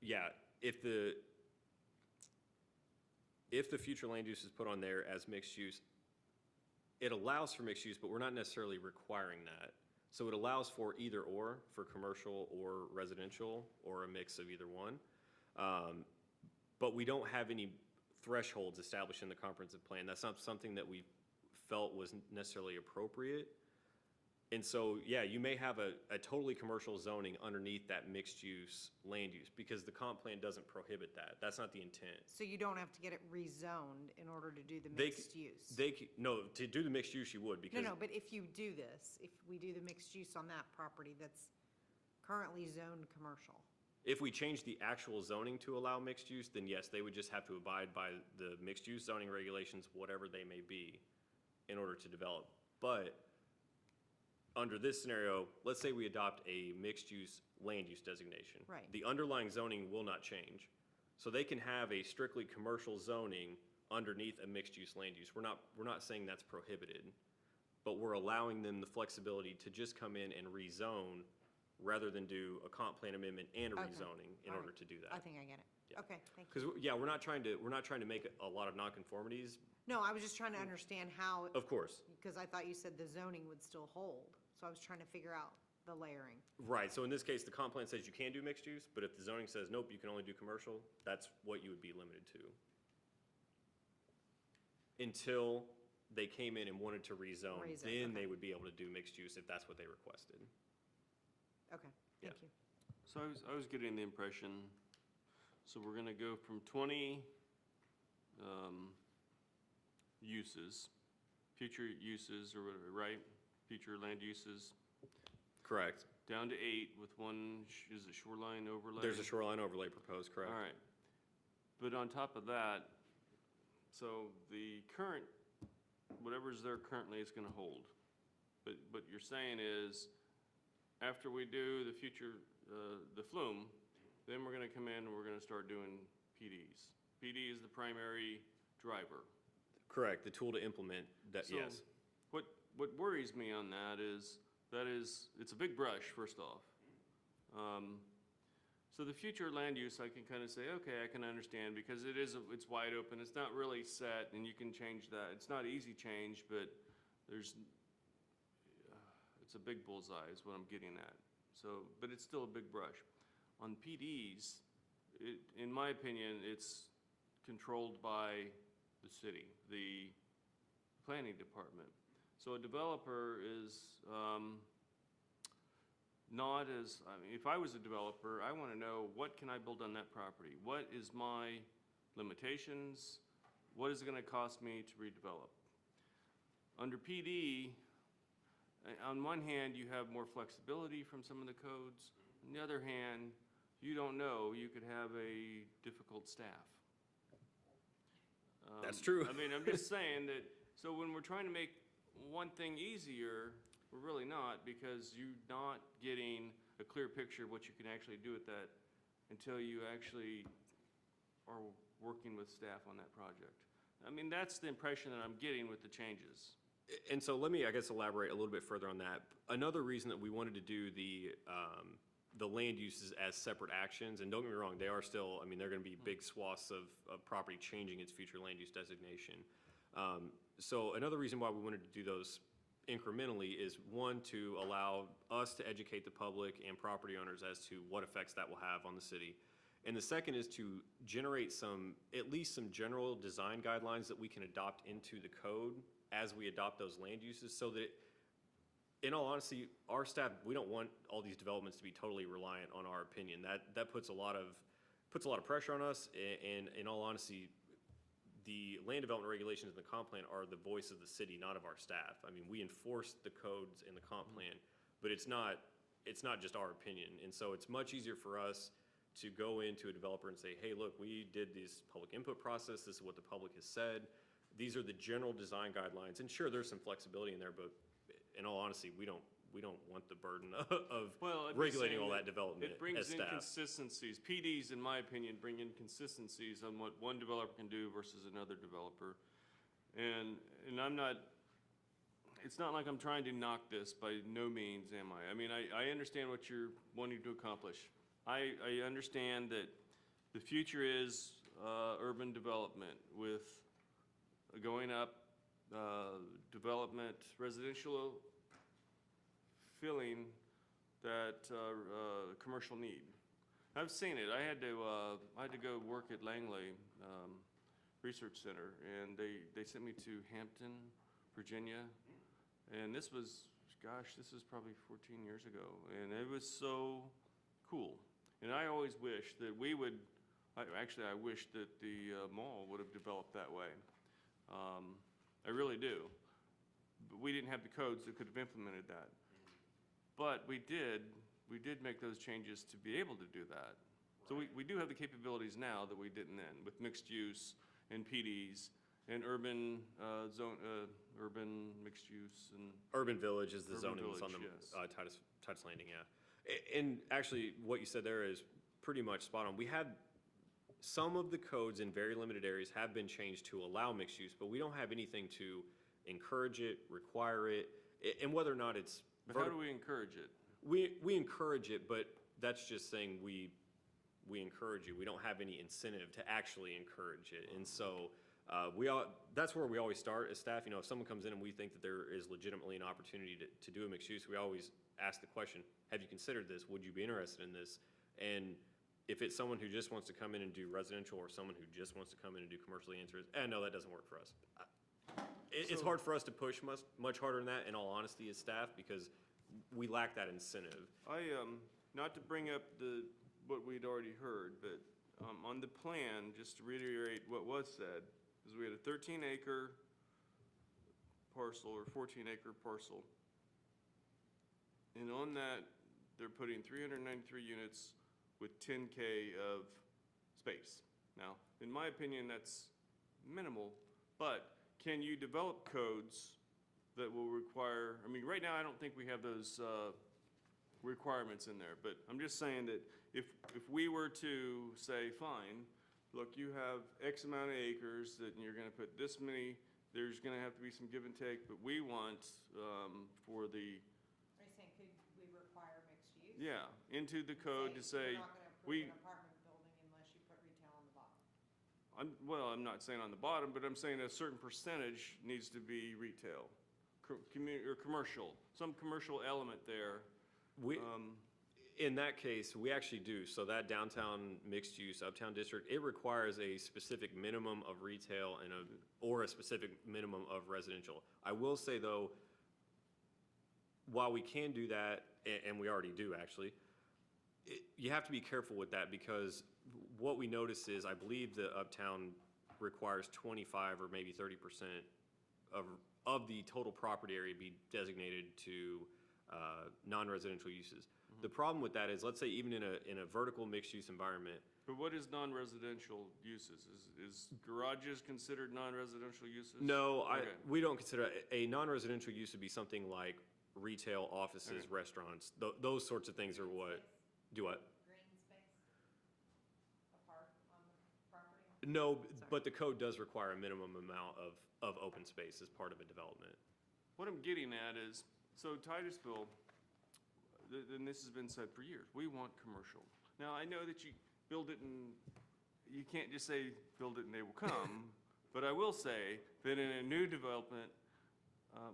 yeah, if the future land use is put on there as mixed use, it allows for mixed use, but we're not necessarily requiring that. So it allows for either or, for commercial or residential, or a mix of either one. But we don't have any thresholds established in the comprehensive plan. That's not something that we felt was necessarily appropriate. And so, yeah, you may have a totally commercial zoning underneath that mixed-use land use, because the comp plan doesn't prohibit that. That's not the intent. So you don't have to get it rezoned in order to do the They mixed use? No, to do the mixed use, you would, because. No, but if you do this, if we do the mixed use on that property that's currently zoned commercial, If we change the actual zoning to allow mixed use, then yes, they would just have to abide by the mixed use zoning regulations, whatever they may be, in order to develop. But under this scenario, let's say we adopt a mixed use land use designation. Right. The underlying zoning will not change. So they can have a strictly commercial zoning underneath a mixed use land use. We're not saying that's prohibited, but we're allowing them the flexibility to just come in and rezone rather than do a comp plan amendment and a Okay. rezoning in All order right. to do that. I think I get it. Yeah. Okay, thank you. Because, yeah, we're not trying to make a lot of nonconformities, No, I was just trying to understand how, of course. because I thought you said the zoning would still hold. So I was trying to figure out the layering. Right, so in this case, the comp plan says you can do mixed use, but if the zoning says, nope, you can only do commercial, that's what you would be limited to. Until they came in and wanted to rezone, Rezone, then okay. they would be able to do mixed use if that's what they requested. Okay, thank you. So I was getting the impression, so we're gonna go from 20 uses, future uses, or whatever, right? Future land uses, Correct. down to 8 with one, is it shoreline overlay? There's a shoreline overlay proposed, correct? All right. But on top of that, so the current, whatever's there currently is gonna hold. But you're saying is, after we do the future, the flume, then we're gonna come in and we're gonna start doing PDs. PD is the primary driver. Correct, the tool to implement that, So, yes. What worries me on that is, it's a big brush, first off. So the future land use, I can kind of say, okay, I can understand, because it's wide open, it's not really set, and you can change that. It's not easy change, but it's a big bullseye is what I'm getting at. So, but it's still a big brush. On PDs, in my opinion, it's controlled by the city, the planning department. So a developer is not as, I mean, if I was a developer, I want to know, what can I build on that property? What is my limitations? What is it going to cost me to redevelop? Under PD, on one hand, you have more flexibility from some of the codes. On the other hand, you don't know, you could have a difficult staff. That's true. I mean, I'm just saying that, so when we're trying to make one thing easier, we're really not, because you're not getting a clear picture of what you can actually do with that until you actually are working with staff on that project. I mean, that's the impression that I'm getting with the changes. And so let me, I guess, elaborate a little bit further on that. Another reason that we wanted to do the land uses as separate actions, and don't get me wrong, they are still, I mean, they're gonna be big swaths of property changing its future land use designation. So another reason why we wanted to do those incrementally is, one, to allow us to educate the public and property owners as to what effects that will have on the city. And the second is to generate at least some general design guidelines that we can adopt into the code as we adopt those land uses, so that, in all honesty, our staff, we don't want all these developments to be totally reliant on our opinion. That puts a lot of pressure on us, and in all honesty, the land development regulations in the comp plan are the voice of the city, not of our staff. I mean, we enforce the codes in the comp plan, but it's not just our opinion. And so it's much easier for us to go into a developer and say, hey, look, we did this public input process, this is what the public has said, these are the general design guidelines. And sure, there's some flexibility in there, but in all honesty, we don't want the burden of regulating all that development It brings as staff. inconsistencies. PDs, in my opinion, bring inconsistencies on what one developer can do versus another developer. And I'm not, it's not like I'm trying to knock this, by no means am I. I mean, I understand what you're wanting to accomplish. I understand that the future is urban development with going up, development, residential filling that commercial need. I've seen it. I had to go work at Langley Research Center, and they sent me to Hampton, Virginia, and this was, gosh, this is probably 14 years ago, and it was so cool. And I always wish that we would, actually I wish that the mall would have developed that way. I really do. But we didn't have the codes that could have implemented that. But we did make those changes to be able to do that. So we do have the capabilities now that we didn't then, with mixed use and PDs and urban urban mixed use and. Urban Village is the Urban zoning that's on the Village, yes. Titus Landing, yeah. And actually, what you said there is pretty much spot on. We had some of the codes in very limited areas have been changed to allow mixed use, but we don't have anything to encourage it, require it, and whether or not it's. But how do we encourage it? We encourage it, but that's just saying we encourage you. We don't have any incentive to actually encourage it. And so that's where we always start as staff. You know, if someone comes in and we think that there is legitimately an opportunity to do a mixed use, we always ask the question, have you considered this? Would you be interested in this? And if it's someone who just wants to come in and do residential or someone who just wants to come in and do commercial, the answer is, no, that doesn't work for us. It's hard for us to push much harder than that, in all honesty, as staff, because we lack that incentive. Not to bring up what we'd already heard, but on the plan, just to reiterate what was said, is we had a 13-acre parcel or 14-acre parcel. And on that, they're putting 393 units with 10K of space. Now, in my opinion, that's minimal, but can you develop codes that will require, I mean, right now, I don't think we have those requirements in there, but I'm just saying that if we were to say, fine, look, you have X amount of acres that you're gonna put this many, there's gonna have to be some give and take, but we want for the. Are you saying, could we require mixed use? Yeah, into the code to say, You're not gonna approve an apartment building unless you put retail on the bottom. I'm not saying on the bottom, but I'm saying a certain percentage needs to be retail, community, or commercial, some commercial element there. In that case, we actually do. So that downtown mixed use, uptown district, it requires a specific minimum of retail or a specific minimum of residential. I will say though, while we can do that, and we already do actually, you have to be careful with that, because what we notice is, I believe the uptown requires 25 or maybe 30% of the total property area be designated to non-residential uses. The problem with that is, let's say even in a vertical mixed-use environment. But what is non-residential uses? Is garages considered non-residential uses? No, Okay. we don't consider a non-residential use to be something like retail, offices, restaurants. Those sorts of things are what. Do what? Green space, a park on the property? No, but the code does require a minimum amount of open space as part of a development. What I'm getting at is, so Titusville, and this has been said for years, we want commercial. Now, I know that you build it and you can't just say, build it and they will come, but I will say that in a new development,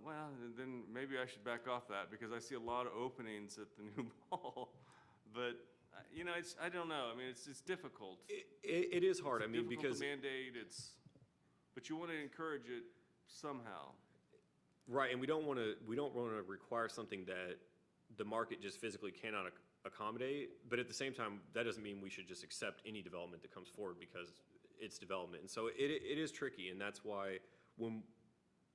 well, then maybe I should back off that, because I see a lot of openings at the new mall. But, you know, I don't know. I mean, it's difficult. It is hard. I mean, Difficult because. to mandate, but you want to encourage it somehow. Right, and we don't want to require something that the market just physically cannot accommodate, but at the same time, that doesn't mean we should just accept any development that comes forward because it's development. And so it is tricky, and that's why when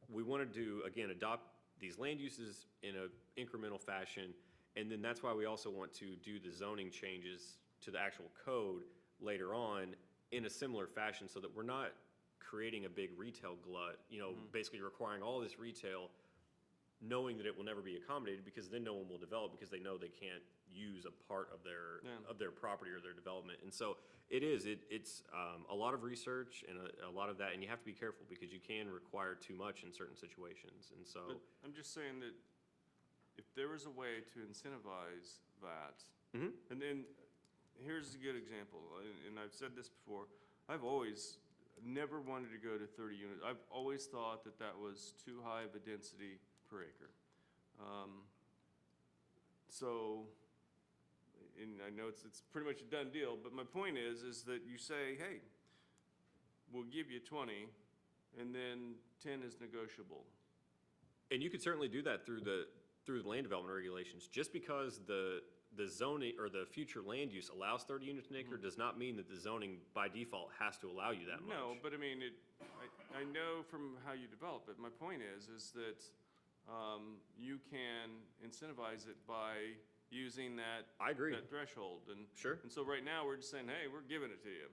we want to do, again, adopt these land uses in an incremental fashion, and then that's why we also want to do the zoning changes to the actual code later on in a similar fashion, so that we're not creating a big retail glut, you know, basically requiring all this retail knowing that it will never be accommodated, because then no one will develop, because they know they can't use a part of their property or their development. And so it's a lot of research and a lot of that, and you have to be careful, because you can require too much in certain situations. And so, But I'm just saying that if there was a way to incentivize that, and then, here's a good example, and I've said this before, I've always never wanted to go to 30 units. I've always thought that that was too high of a density per acre. So, and I know it's pretty much a done deal, but my point is that you say, hey, we'll give you 20, and then 10 is negotiable. and you could certainly do that through the land development regulations. Just because the zoning or the future land use allows 30 units an acre does not mean that the zoning by default has to allow you that much. No, but I mean, I know from how you develop it, my point is that you can incentivize it by using that. I agree. That threshold, and. Sure. And so right now, we're just saying, hey, we're giving it to you.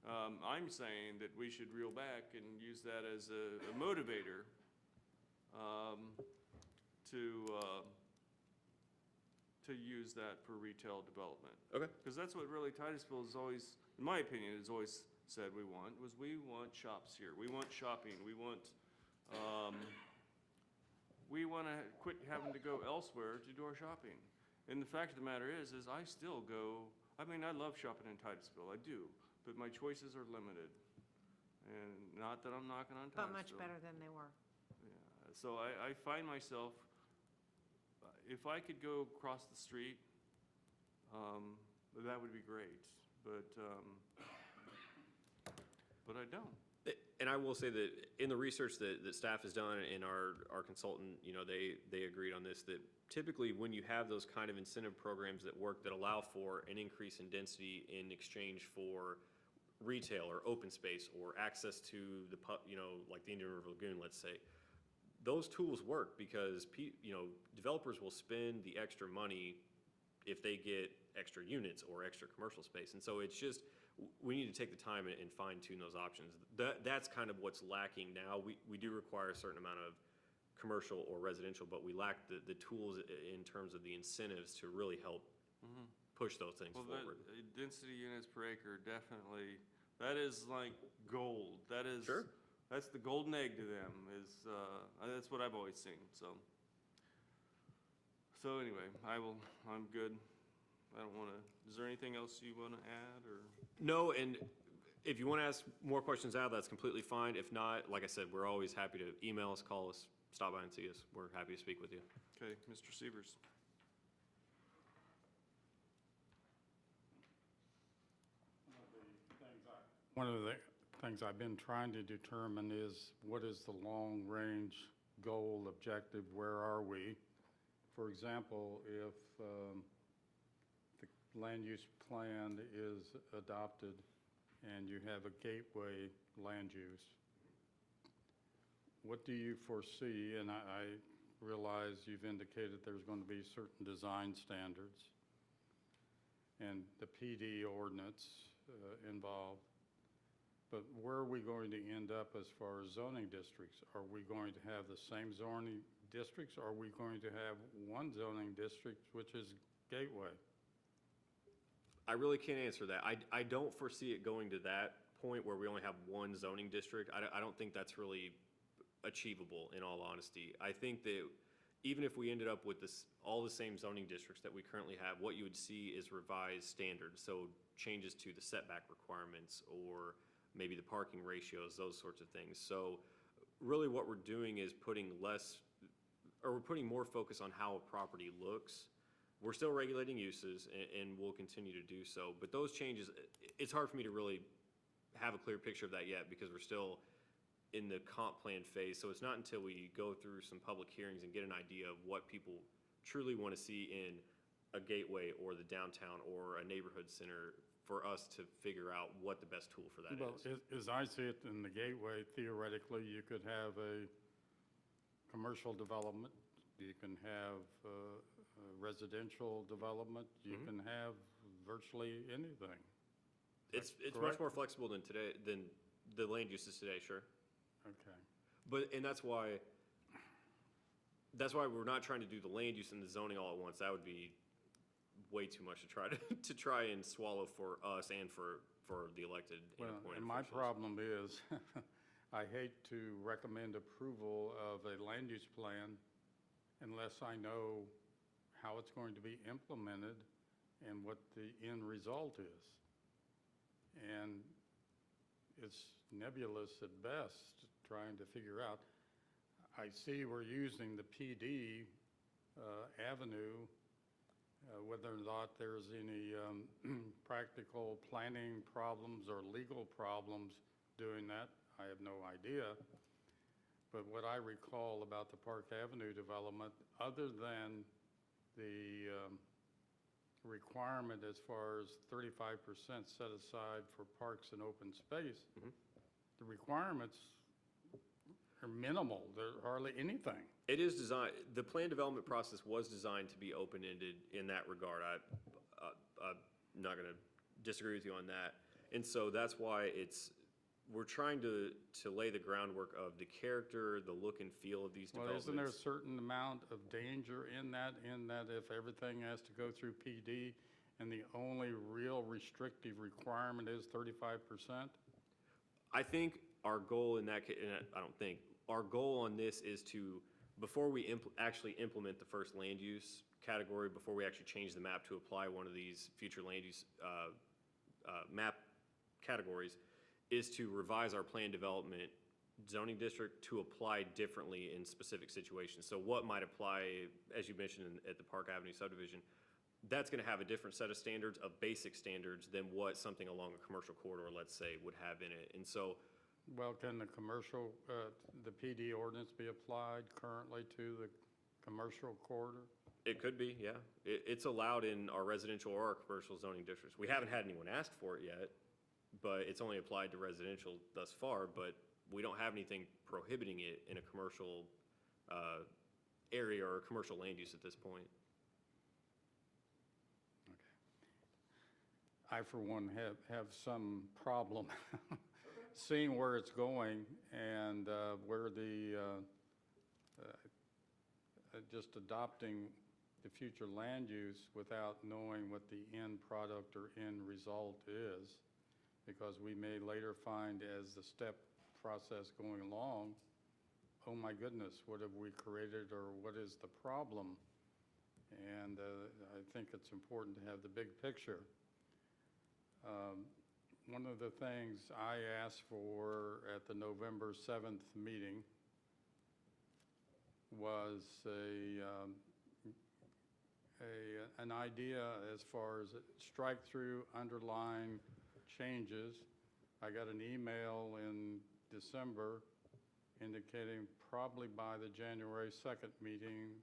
I'm saying that we should reel back and use that as a motivator to use that for retail development. Okay. Because that's what really Titusville has always, in my opinion, has always said we want shops here. We want shopping. We want to quit having to go elsewhere to do our shopping. And the fact of the matter is I still go, I mean, I love shopping in Titusville, I do, but my choices are limited. And not that I'm knocking on Titusville. But much better than they were. Yeah, so I find myself, if I could go across the street, that would be great, but I don't. And I will say that in the research that staff has done, and our consultant, they agreed on this, that typically when you have those kind of incentive programs that work, that allow for an increase in density in exchange for retail or open space or access to the, like the Indian River Lagoon, let's say, those tools work, because developers will spend the extra money if they get extra units or extra commercial space. And so it's just, we need to take the time and fine tune those options. That's kind of what's lacking now. We do require a certain amount of commercial or residential, but we lack the tools in terms of the incentives to really help push those things forward. Density units per acre, definitely, that is like gold. That is. Sure. That's the golden egg to them, that's what I've always seen, so. So anyway, I'm good. I don't want to, is there anything else you want to add, or? No, and if you want to ask more questions out, that's completely fine. If not, like I said, we're always happy to email us, call us, stop by and see us. We're happy to speak with you. Okay, Mr. Severs. One of the things I've been trying to determine is what is the long-range goal, objective, where are we? For example, if the land use plan is adopted and you have a gateway land use, what do you foresee? And I realize you've indicated there's going to be certain design standards and the PD ordinance involved. But where are we going to end up as far as zoning districts? Are we going to have the same zoning districts? Or are we going to have one zoning district, which is gateway? I really can't answer that. I don't foresee it going to that point where we only have one zoning district. I don't think that's really achievable, in all honesty. I think that even if we ended up with all the same zoning districts that we currently have, what you would see is revised standards. So changes to the setback requirements, or maybe the parking ratios, those sorts of things. So really what we're doing is we're putting more focus on how a property looks. We're still regulating uses, and we'll continue to do so. But those changes, it's hard for me to really have a clear picture of that yet, because we're still in the comp plan phase. So it's not until we go through some public hearings and get an idea of what people truly want to see in a gateway or the downtown or a neighborhood center, for us to figure out what the best tool for that is. As I see it, in the gateway, theoretically, you could have a commercial development, you can have residential development, you can have virtually anything. It's much more flexible than today, than the land uses today, sure. Okay. And that's why That's why we're not trying to do the land use and the zoning all at once. That would be way too much to try to try and swallow for us and for the elected and Well, appointed and my officials. problem is, I hate to recommend approval of a land use plan unless I know how it's going to be implemented and what the end result is. And it's nebulous at best, trying to figure out. I see we're using the PD avenue, whether or not there's any practical planning problems or legal problems doing that, I have no idea. But what I recall about the Park Avenue development, other than the requirement as far as 35% set aside for parks and open space, the requirements are minimal. They're hardly anything. It is designed, the plan development process was designed to be open-ended in that regard. I'm not going to disagree with you on that. And so that's why we're trying to lay the groundwork of the character, the look and feel of these Well, developments. isn't there a certain amount of danger in that if everything has to go through PD and the only real restrictive requirement is 35%? I think our goal in that case, and I don't think, our goal on this is to, before we actually implement the first land use category, before we actually change the map to apply one of these future land use map categories, is to revise our plan development zoning district to apply differently in specific situations. So what might apply, as you mentioned at the Park Avenue subdivision, that's going to have a different set of standards, of basic standards, than what something along a commercial corridor, let's say, would have in it. And so, Well, can the commercial, the PD ordinance be applied currently to the commercial corridor? it could be, yeah. It's allowed in our residential or our commercial zoning districts. We haven't had anyone ask for it yet, but it's only applied to residential thus far, but we don't have anything prohibiting it in a commercial area or a commercial land use at this point. I, for one, have some problem seeing where it's going and where just adopting the future land use without knowing what the end product or end result is, because we may later find as the step process going along, oh my goodness, what have we created or what is the problem? And I think it's important to have the big picture. One of the things I asked for at the November 7th meeting was an idea as far as strike-through underline changes. I got an email in December indicating probably by the January 2nd meeting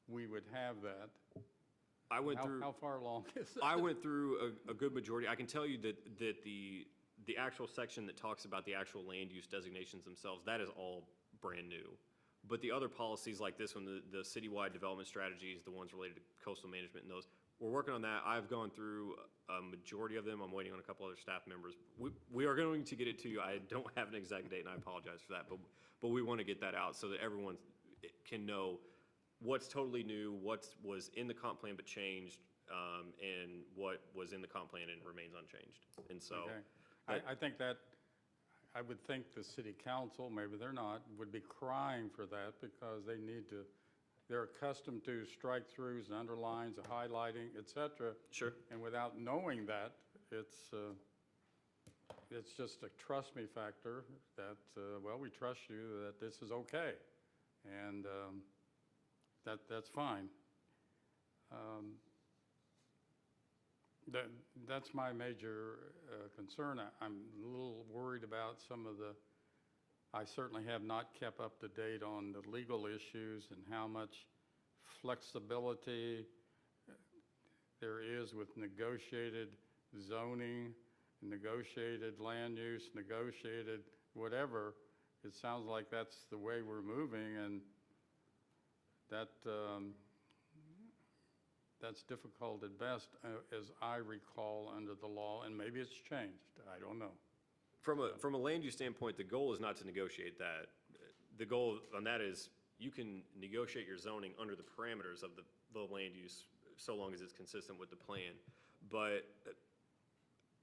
we would have that. I went through. How far along is that? I went through a good majority. I can tell you that the actual section that talks about the actual land use designations themselves, that is all brand new. But the other policies like this one, the citywide development strategies, the ones related to coastal management and those, we're working on that. I've gone through a majority of them. I'm waiting on a couple other staff members. We are going to get it to you. I don't have an exact date, and I apologize for that. But we want to get that out so that everyone can know what's totally new, what was in the comp plan but changed, and what was in the comp plan and remains unchanged. And so, Okay. I think that, I would think the city council, maybe they're not, would be crying for that because they need to, they're accustomed to strike-throughs and underlines, highlighting, et cetera. Sure. And without knowing that, it's just a trust me factor that, well, we trust you that this is okay. And that's fine. That's my major concern. I'm a little worried about some of the, I certainly have not kept up to date on the legal issues and how much flexibility there is with negotiated zoning, negotiated land use, negotiated whatever. It sounds like that's the way we're moving, and that's difficult at best, as I recall under the law, and maybe it's changed. I don't know. From a land use standpoint, the goal is not to negotiate that. The goal on that is you can negotiate your zoning under the parameters of the land use so long as it's consistent with the plan. But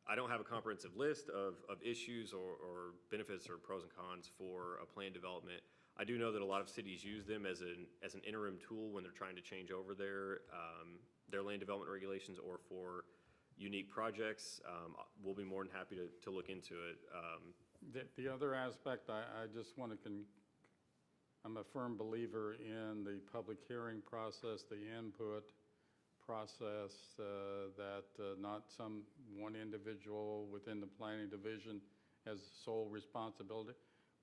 I don't have a comprehensive list of issues or benefits or pros and cons for a plan development. I do know that a lot of cities use them as an interim tool when they're trying to change over their land development regulations or for unique projects. We'll be more than happy to look into it. The other aspect, I just want to, I'm a firm believer in the public hearing process, the input process, that not some one individual within the planning division has sole responsibility.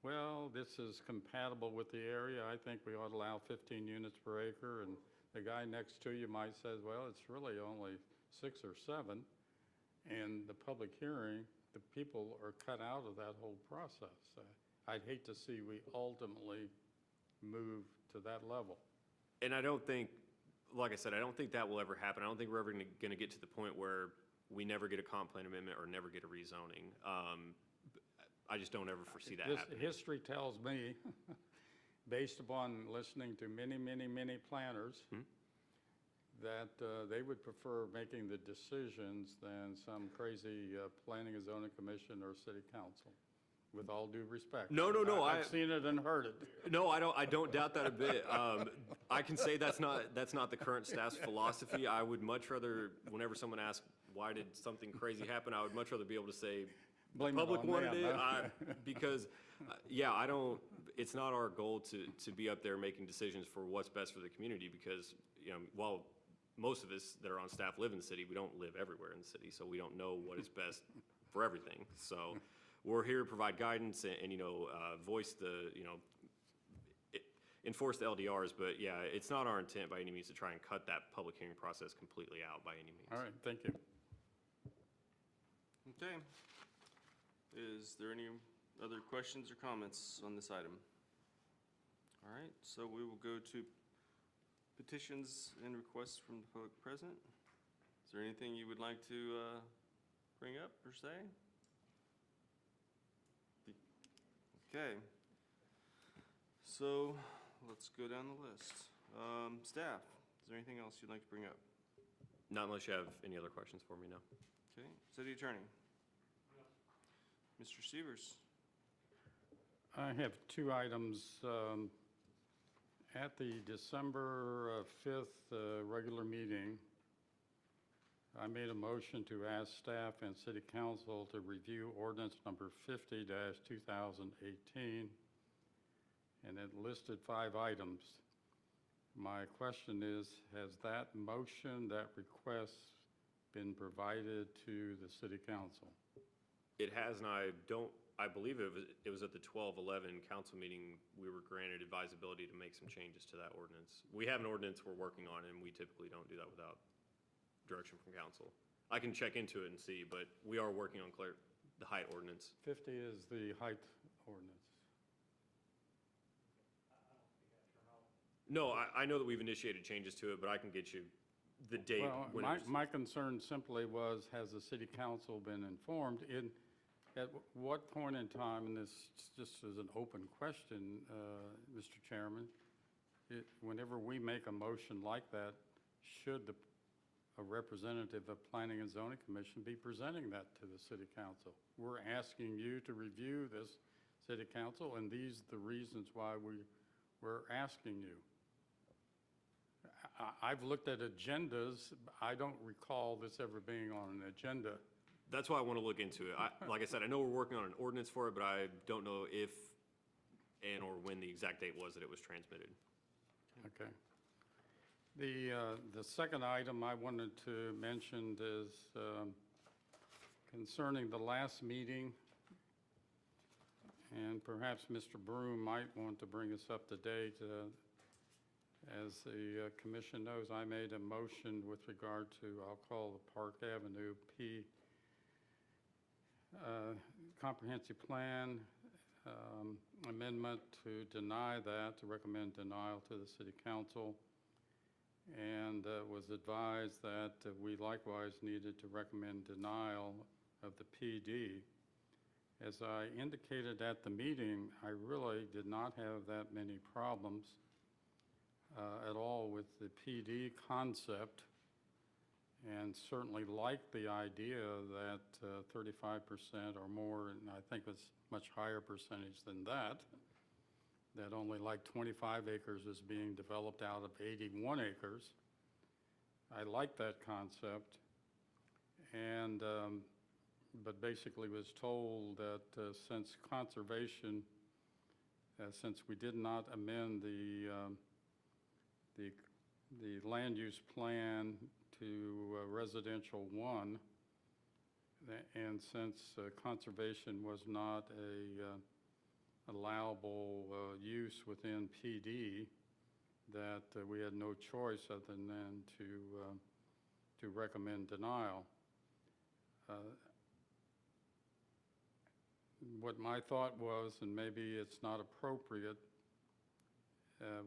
Well, this is compatible with the area. I think we ought to allow 15 units per acre. And the guy next to you might say, well, it's really only 6 or 7. And the public hearing, the people are cut out of that whole process. I'd hate to see we ultimately move to that level. And I don't think, like I said, I don't think that will ever happen. I don't think we're ever going to get to the point where we never get a comp plan amendment or never get a rezoning. I just don't ever foresee that happening. History tells me, based upon listening to many, many, many planners, that they would prefer making the decisions than some crazy planning and zoning commission or city council, with all due respect. No. I've seen it and heard it. No, I don't doubt that a bit. I can say that's not the current staff's philosophy. I would much rather, whenever someone asks, why did something crazy happen, I would much rather be able to say, the public wanted it, because, it's not our goal to be up there making decisions for what's best for the community, because, while most of us that are on staff live in the city, we don't live everywhere in the city, so we don't know what is best for everything. So we're here to provide guidance and voice the, enforce the LDRs, but yeah, it's not our intent by any means to try and cut that public hearing process completely out by any means. All right, thank you. Okay. Is there any other questions or comments on this item? All right, so we will go to petitions and requests from the public present. Is there anything you would like to bring up or say? Okay. So let's go down the list. Staff, is there anything else you'd like to bring up? Not unless you have any other questions for me now. Okay, City Attorney. Mr. Severs. I have 2 items. At the December 5th regular meeting, I made a motion to ask staff and city council to review ordinance number 50-2018, and it listed 5 items. My question is, has that motion, that request been provided to the city council? It has, and I believe it was at the 12/11 council meeting, we were granted advisability to make some changes to that ordinance. We have an ordinance we're working on, and we typically don't do that without direction from council. I can check into it and see, but we are working on the height ordinance. 50 is the height ordinance. No, I know that we've initiated changes to it, but I can get you the date. Well, when my concern simply was, has the city council been informed? At what point in time, and this just is an open question, Mr. Chairman, whenever we make a motion like that, should a representative of Planning and Zoning Commission be presenting that to the city council? We're asking you to review this, city council, and these are the reasons why we're asking you. I've looked at agendas. I don't recall this ever being on an agenda. That's why I want to look into it. Like I said, I know we're working on an ordinance for it, but I don't know if and or when the exact date was that it was transmitted. Okay. The second item I wanted to mention is concerning the last meeting, and perhaps Mr. Broom might want to bring us up to date. As the commission knows, I made a motion with regard to, I'll call the Park Avenue P comprehensive plan amendment to deny that, to recommend denial to the city council, and was advised that we likewise needed to recommend denial of the PD. As I indicated at the meeting, I really did not have that many problems at all with the PD concept, and certainly like the idea that 35% or more, and I think it's much higher percentage than that only like 25 acres is being developed out of 81 acres. I like that concept, and but basically was told that since conservation, since we did not amend the land use plan to residential 1, and since conservation was not a allowable use within PD, that we had no choice other than to recommend denial. What my thought was, and maybe it's not appropriate,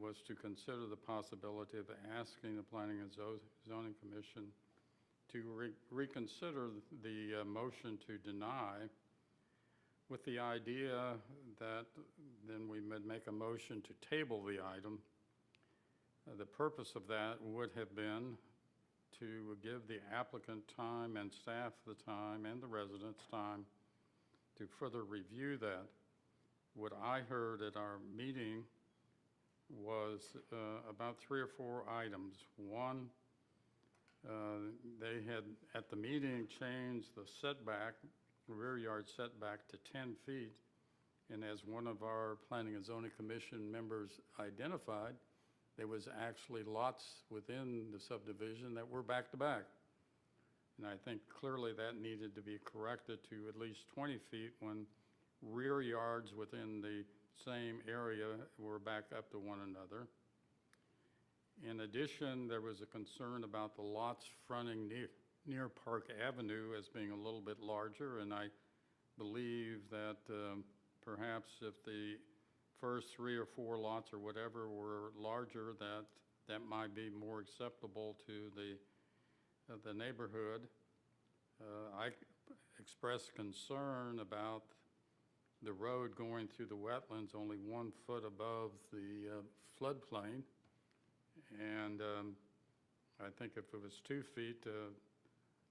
was to consider the possibility of asking the Planning and Zoning Commission to reconsider the motion to deny, with the idea that then we would make a motion to table the item. The purpose of that would have been to give the applicant time and staff the time and the residents time to further review that. What I heard at our meeting was about 3 or 4 items. One, they had at the meeting changed the setback, rear yard setback, to 10 feet. And as one of our Planning and Zoning Commission members identified, there was actually lots within the subdivision that were back to back. And I think clearly that needed to be corrected to at least 20 feet when rear yards within the same area were back up to one another. In addition, there was a concern about the lots fronting near Park Avenue as being a little bit larger, and I believe that perhaps if the first 3 or 4 lots or whatever were larger, that might be more acceptable to the neighborhood. I expressed concern about the road going through the wetlands only 1 foot above the floodplain, and I think if it was 2 feet,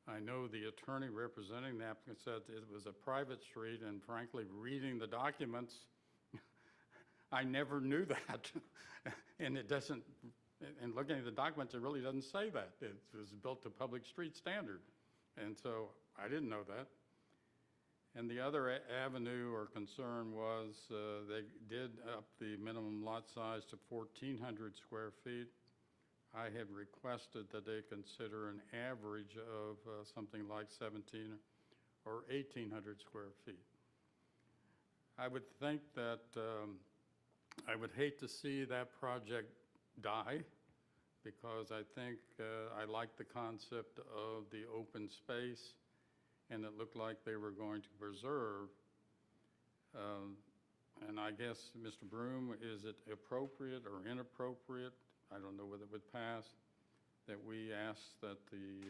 I know the attorney representing the applicant said it was a private street, and frankly, reading the documents, I never knew that. And it doesn't, and looking at the documents, it really doesn't say that. It was built to public street standard. And so I didn't know that. And the other avenue or concern was they did up the minimum lot size to 1,400 square feet. I had requested that they consider an average of something like 1,700 or 1,800 square feet. I would think that I would hate to see that project die, because I think I like the concept of the open space, and it looked like they were going to preserve. And I guess, Mr. Broom, is it appropriate or inappropriate? I don't know whether it would pass, that we ask that the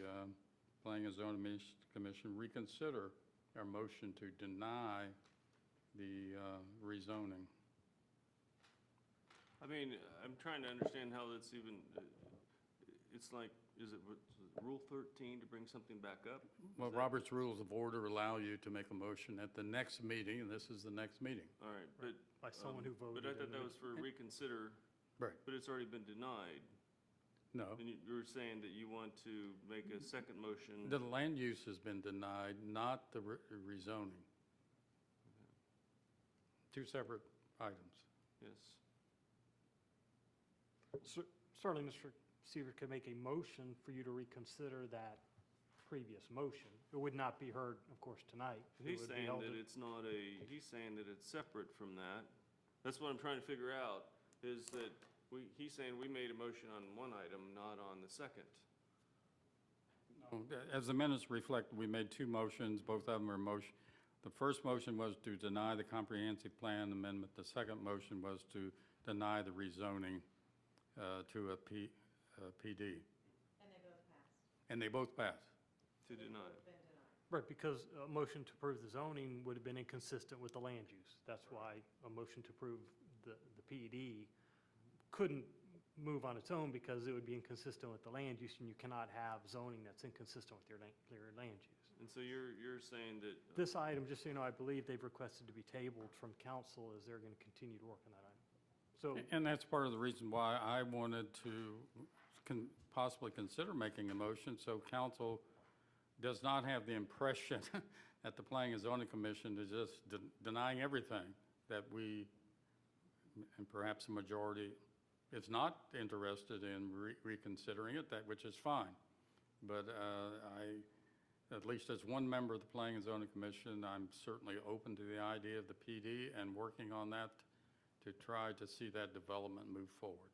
Planning and Zoning Commission reconsider our motion to deny the rezoning. I mean, I'm trying to understand how that's even, it's like, is it Rule 13 to bring something back up? Well, Robert's Rules of Order allow you to make a motion at the next meeting, and this is the next meeting. All right, but. By someone who voted. But I thought that was for reconsider. Right. But it's already been denied. No. And you were saying that you want to make a second motion. The land use has been denied, not the rezoning. Two separate items. Yes. Certainly, Mr. Seaver could make a motion for you to reconsider that previous motion. It would not be heard, of course, tonight. He's saying that it's not he's saying that it's separate from that. That's what I'm trying to figure out, is that he's saying we made a motion on one item, not on the second. As the minutes reflect, we made 2 motions, both of them were motion. The first motion was to deny the comprehensive plan amendment. The second motion was to deny the rezoning to a PD. And they both passed. To deny. Right, because a motion to approve the zoning would have been inconsistent with the land use. That's why a motion to approve the PED couldn't move on its own because it would be inconsistent with the land use, and you cannot have zoning that's inconsistent with your land use. And so you're saying that, This item, just so you know, I believe they've requested to be tabled from council as they're going to continue to work on that item. So, And that's part of the reason why I wanted to possibly consider making a motion, so council does not have the impression that the Planning and Zoning Commission is just denying everything, that we, and perhaps a majority, is not interested in reconsidering it, that which is fine. But at least as one member of the Planning and Zoning Commission, I'm certainly open to the idea of the PD and working on that to try to see that development move forward.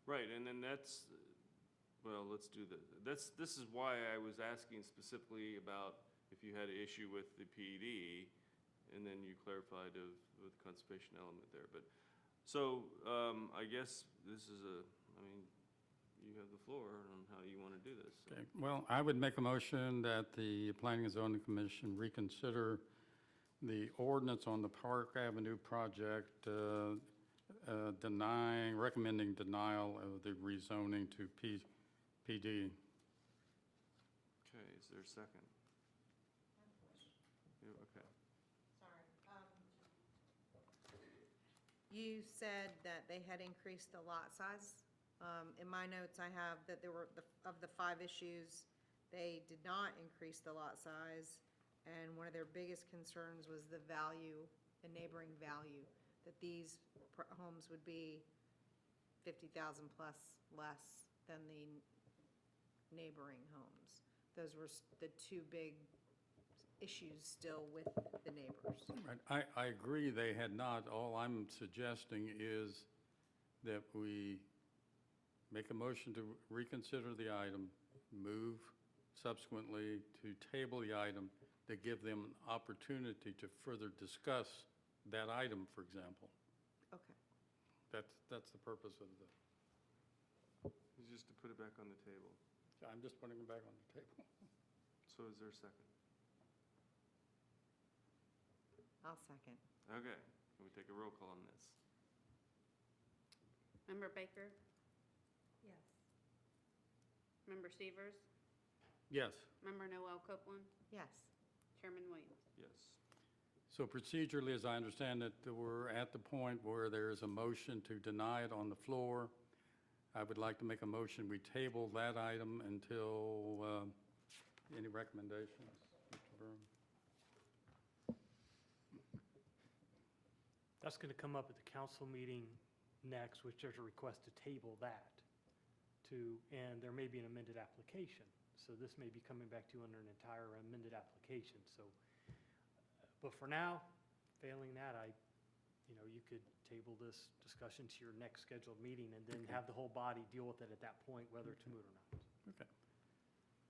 right, and then that's, well, let's do this is why I was asking specifically about if you had an issue with the PED, and then you clarified with the conservation element there, but, so, I guess this is you have the floor on how you want to do this. So. Okay, well, I would make a motion that the Planning and Zoning Commission reconsider the ordinance on the Park Avenue project, recommending denial of the rezoning to PD. Okay, is there a second? Yeah, okay. Sorry. You said that they had increased the lot size. In my notes, I have that there were, of the 5 issues, they did not increase the lot size, and one of their biggest concerns was the value, the neighboring value, that these homes would be 50,000 plus less than the neighboring homes. Those were the 2 big issues still with the neighbors. Right. I agree they had not. All I'm suggesting is that we make a motion to reconsider the item, move subsequently to table the item to give them an opportunity to further discuss that item, for example. Okay. That's the purpose of the, It's just to put it back on the table. I'm just putting it back on the table. So is there a second? I'll second. Okay, can we take a roll call on this? Member Baker? Yes. Member Severs? Yes. Member Noel Copeland? Yes. Chairman Williams? Yes. So procedurally, as I understand it, we're at the point where there is a motion to deny it on the floor. I would like to make a motion, we table that item until, any recommendations, Mr. Broom? that's going to come up at the council meeting next, which there's a request to table that and there may be an amended application. So this may be coming back to you under an entire amended application. So, but for now, failing that, you could table this discussion to your next scheduled meeting and then have the whole body deal with it at that point, whether it's moot or not. Okay.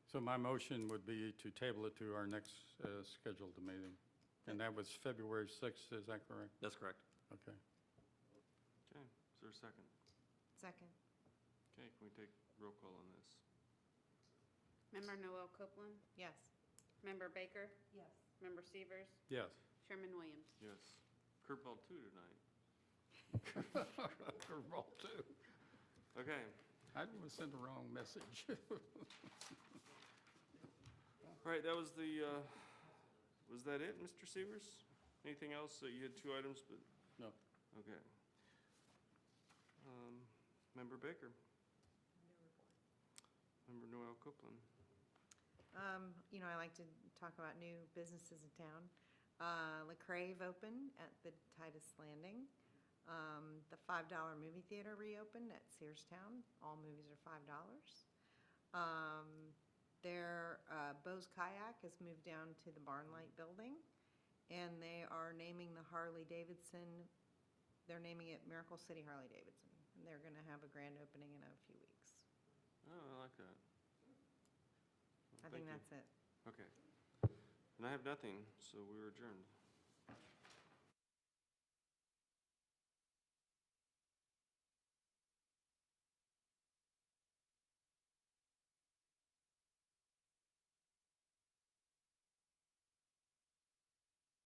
So my motion would be to table it to our next scheduled meeting. And that was February 6th, is that correct? That's correct. Okay. Okay, is there a second? Second. Okay, can we take roll call on this? Member Noel Copeland? Yes. Member Baker? Yes. Member Severs? Yes. Chairman Williams? Yes. Curveball 2 tonight. Curveball too. Okay, I didn't want to send the wrong message. all right, that was that it, Mr. Severs? Anything else? You had 2 items, but, No. okay. Member Baker? Member Noel Copeland? I like to talk about new businesses in town. LaCrave opened at the Titus Landing. The $5 movie theater reopened at Searstown. All movies are $5. Bo's Kayak has moved down to the Barnlight Building, and they are naming the Harley-Davidson, they're naming it Miracle City Harley-Davidson, and they're going to have a grand opening in a few weeks. Oh, I like that. I Thank think you. that's it. Okay. And I have nothing, so we're adjourned.